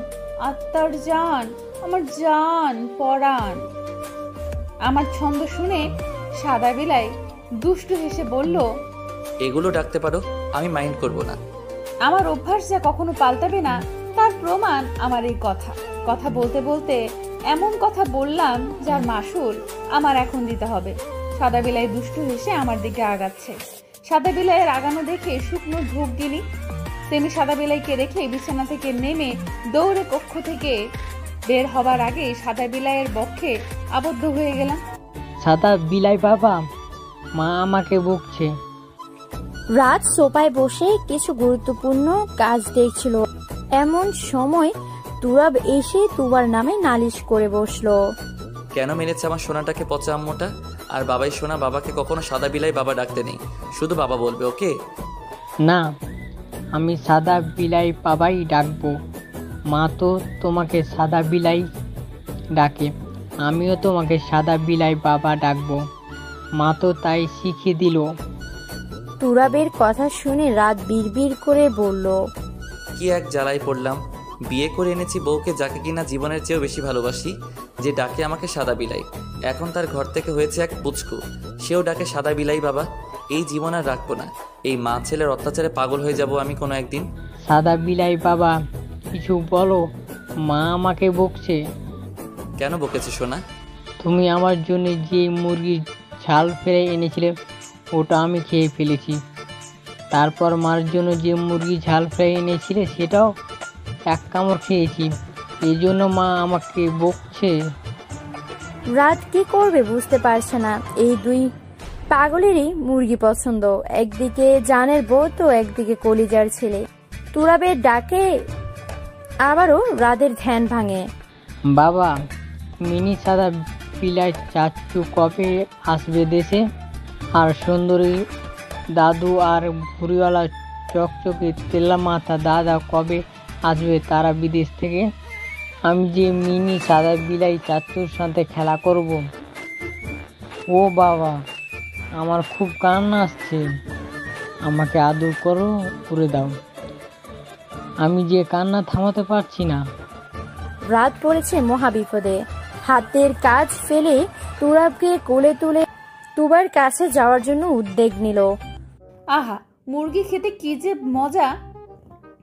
আত্মার জান, আমার জান পরাণ। আমার ছন্দ শুনে সাদা বিলাই দুষ্টু হেসে বলল, এগুলো ডাকতে পারো, আমি মাইন্ড করব না। আমার অভ্যাস যা কখনো পাল্টাবে না তার প্রমাণ আমার এই কথা। কথা বলতে বলতে এমন কথা বললাম যার মাসুল আমার এখন দিতে হবে। সাদা বিলাই দুষ্টু হেসে আমার দিকে আগাচ্ছে। সাদা বিলাইয়ের আগানো দেখে শুকনো ঢোক গিলি। সেমি সাদা বিলাইকে রেখে বিছানা থেকে নেমে দৌড়ে কক্ষ থেকে বের হবার আগে সাদা বিলাইয়ের বক্ষে আবদ্ধ হয়ে গেলাম। সাদা বিলাই বাবা, মা আমাকে বকছে। রাত সোফায় বসে কিছু গুরুত্বপূর্ণ কাজ দেখছিল, এমন সময় তুরাব এসে তুবার নামে নালিশ করে বসলো। কেন মেরেছে আমার সোনাটাকে পচা আম্মুটা? আর বাবাই সোনা, বাবাকে কখনো সাদা বিলাই বাবা ডাকতে নেই, শুধু বাবা বলবে, ওকে? না, আমি সাদা বিলাই বাবাই ডাকবো। মা তো তোমাকে সাদা বিলাই ডাকে, আমিও তোমাকে সাদা বিলাই বাবা ডাকবো। মা তো তাই শিখিয়ে দিল। তুরাবের কথা শুনে রাত বিড়বিড় করে বলল, কি এক জ্বালাই পড়লাম। বিয়ে করে এনেছি বউকে, যাকে কিনা জীবনের চেয়েও বেশি ভালোবাসি, যে ডাকে আমাকে সাদা বিলাই। এখন তার ঘর থেকে হয়েছে এক পুচকু, সেও ডাকে সাদা বিলাই বাবা। এই জীবন আর রাখবো না, এই মা ছেলের অত্যাচারে পাগল হয়ে যাব আমি কোনো একদিন। সাদা বিলাই বাবা, কিছু বলো, মা আমাকে বকছে। কেন বকেছে সোনা? তুমি আমার জন্য যে মুরগির ঝাল ফেলে এনেছিলে ওটা আমি খেয়ে ফেলেছি। তারপর মার জন্য যে মুরগি ঝাল ফ্রাই এনেছিলে সেটাও এক কামড় খেয়েছি, এই জন্য মা আমাকে বকছে। রাত কি করবে বুঝতে পারছে না। এই দুই পাগলেরই মুরগি পছন্দ, একদিকে জানের বউ তো একদিকে কলিজার ছেলে। তুরাবের ডাকে আবারও রাতের ধ্যান ভাঙে। বাবা, মিনি সাদা বিলাই চাচু কবে আসবে দেশে? আর সুন্দরী দাদু আর ভুড়িওয়ালা চকচকে তেলা মাথা দাদা কবে আসবে তারা বিদেশ থেকে? আমি যে মিনি সাদা বিলাই চাচুর সাথে খেলা করব। ও বাবা, আমার খুব কান্না আসছে, আমাকে আদর করো, করে দাও, আমি যে কান্না থামাতে পারছি না। রাত পড়েছে মহাবিপদে। হাতের কাজ ফেলে তুরাবকে কোলে তুলে তুবার কাছে যাওয়ার জন্য উদ্যোগ নিল। আহা, মুরগি খেতে কি যে মজা!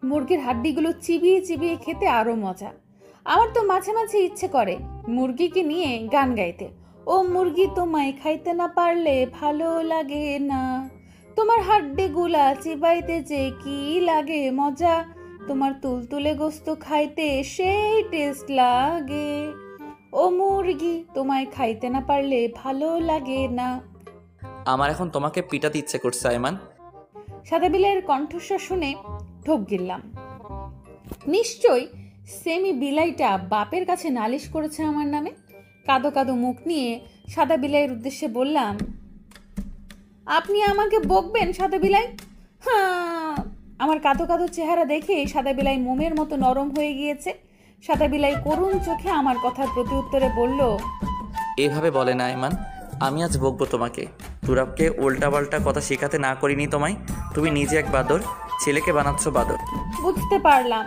মুরগির হাড্ডিগুলো চিবিয়ে চিবিয়ে খেতে আরো মজা। আমার তো মাঝে মাঝে ইচ্ছে করে মুরগিকে নিয়ে গান গাইতে। ও মুরগি, তোমায় খাইতে না পারলে ভালো লাগে না, তোমার হাড্ডিগুলা চিবাইতে যে কি লাগে মজা, তোমার তুলতুলে গোস্ত খাইতে সেই টেস্ট লাগে। ও মুরগি, তোমায় খাইতে না পারলে ভালো লাগে না। আমার এখন তোমাকে পিটাতে ইচ্ছে করছে আয়মান। সাদা বিলাইয়ের কণ্ঠস্বর শুনে ঢোক গিললাম। নিশ্চয়ই সেমি বিলাইটা বাপের কাছে নালিশ করেছে আমার নামে। কাদো কাদো মুখ নিয়ে সাদা বিলাইয়ের উদ্দেশ্যে বললাম, আপনি আমাকে বকবেন সাদা বিলাই? হ্যাঁ। আমার কাদো কাদো চেহারা দেখে সাদা বিলাই মোমের মতো নরম হয়ে গিয়েছে। সাদা বিলাই করুণ চোখে আমার কথার প্রতি উত্তরে বলল, এভাবে বলে না আয়মান, আমি আজ বকবো তোমাকে। তুরাবকে উল্টাপাল্টা কথা শেখাতে না করিনি তোমায়। তুমি নিজে এক বাদর, ছেলেকে বানাচ্ছ বাদর। বুঝতে পারলাম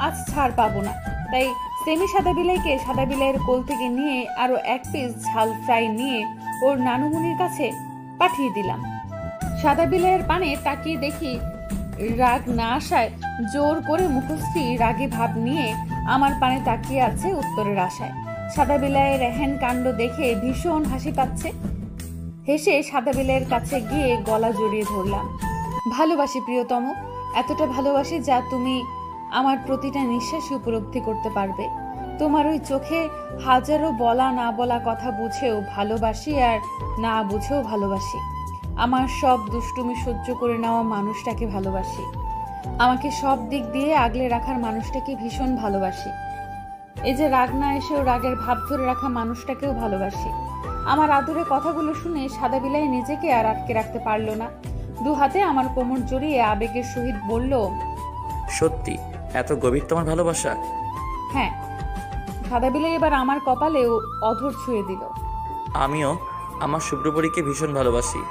আজ ছাড় পাবো না, তাই সেমি সাদা বিলাইকে সাদা বিলাইয়ের কোল থেকে নিয়ে আরো 1 পিস ঝাল ফ্রাই নিয়ে ওর নানুমনির কাছে পাঠিয়ে দিলাম। সাদা বিলাইয়ের পানে তাকিয়ে দেখি রাগ না আসায় জোর করে মুখশ্রী রাগে ভাব নিয়ে আমার পানে তাকিয়ে আছে উত্তরের আশায়। সাদা বিলাইয়ের এহেন কাণ্ড দেখে ভীষণ হাসি পাচ্ছে। হেসে সাদা বিলাইয়ের কাছে গিয়ে গলা জড়িয়ে ধরলাম। ভালোবাসি প্রিয়তম, এতটা ভালোবাসি যা তুমি আমার প্রতিটা নিঃশ্বাসই উপলব্ধি করতে পারবে। তোমার ওই চোখে হাজারো বলা না বলা কথা বুঝেও ভালোবাসি, আর না বুঝেও ভালোবাসি। আমার সব দুষ্টুমি সহ্য করে নেওয়া মানুষটাকে ভালোবাসি। আমাকে সব দিক দিয়ে আগলে রাখার মানুষটাকে ভীষণ ভালোবাসি। এই যে রাগ না এসেও রাগের ভাব ধরে রাখা মানুষটাকেও ভালোবাসি। আমার আদরে কথাগুলো শুনে সাদা বিলাই নিজেকে আর আটকে রাখতে পারল না। 2 হাতে আমার কোমর জড়িয়ে আবেগের সহিত বলল, সত্যি এত গভীর তোমার ভালোবাসা? হ্যাঁ। সাদা বিলাই এবার আমার কপালেও অধর ছুঁয়ে দিল। আমিও আমার শুভ্রপরীকে ভীষণ ভালোবাসি।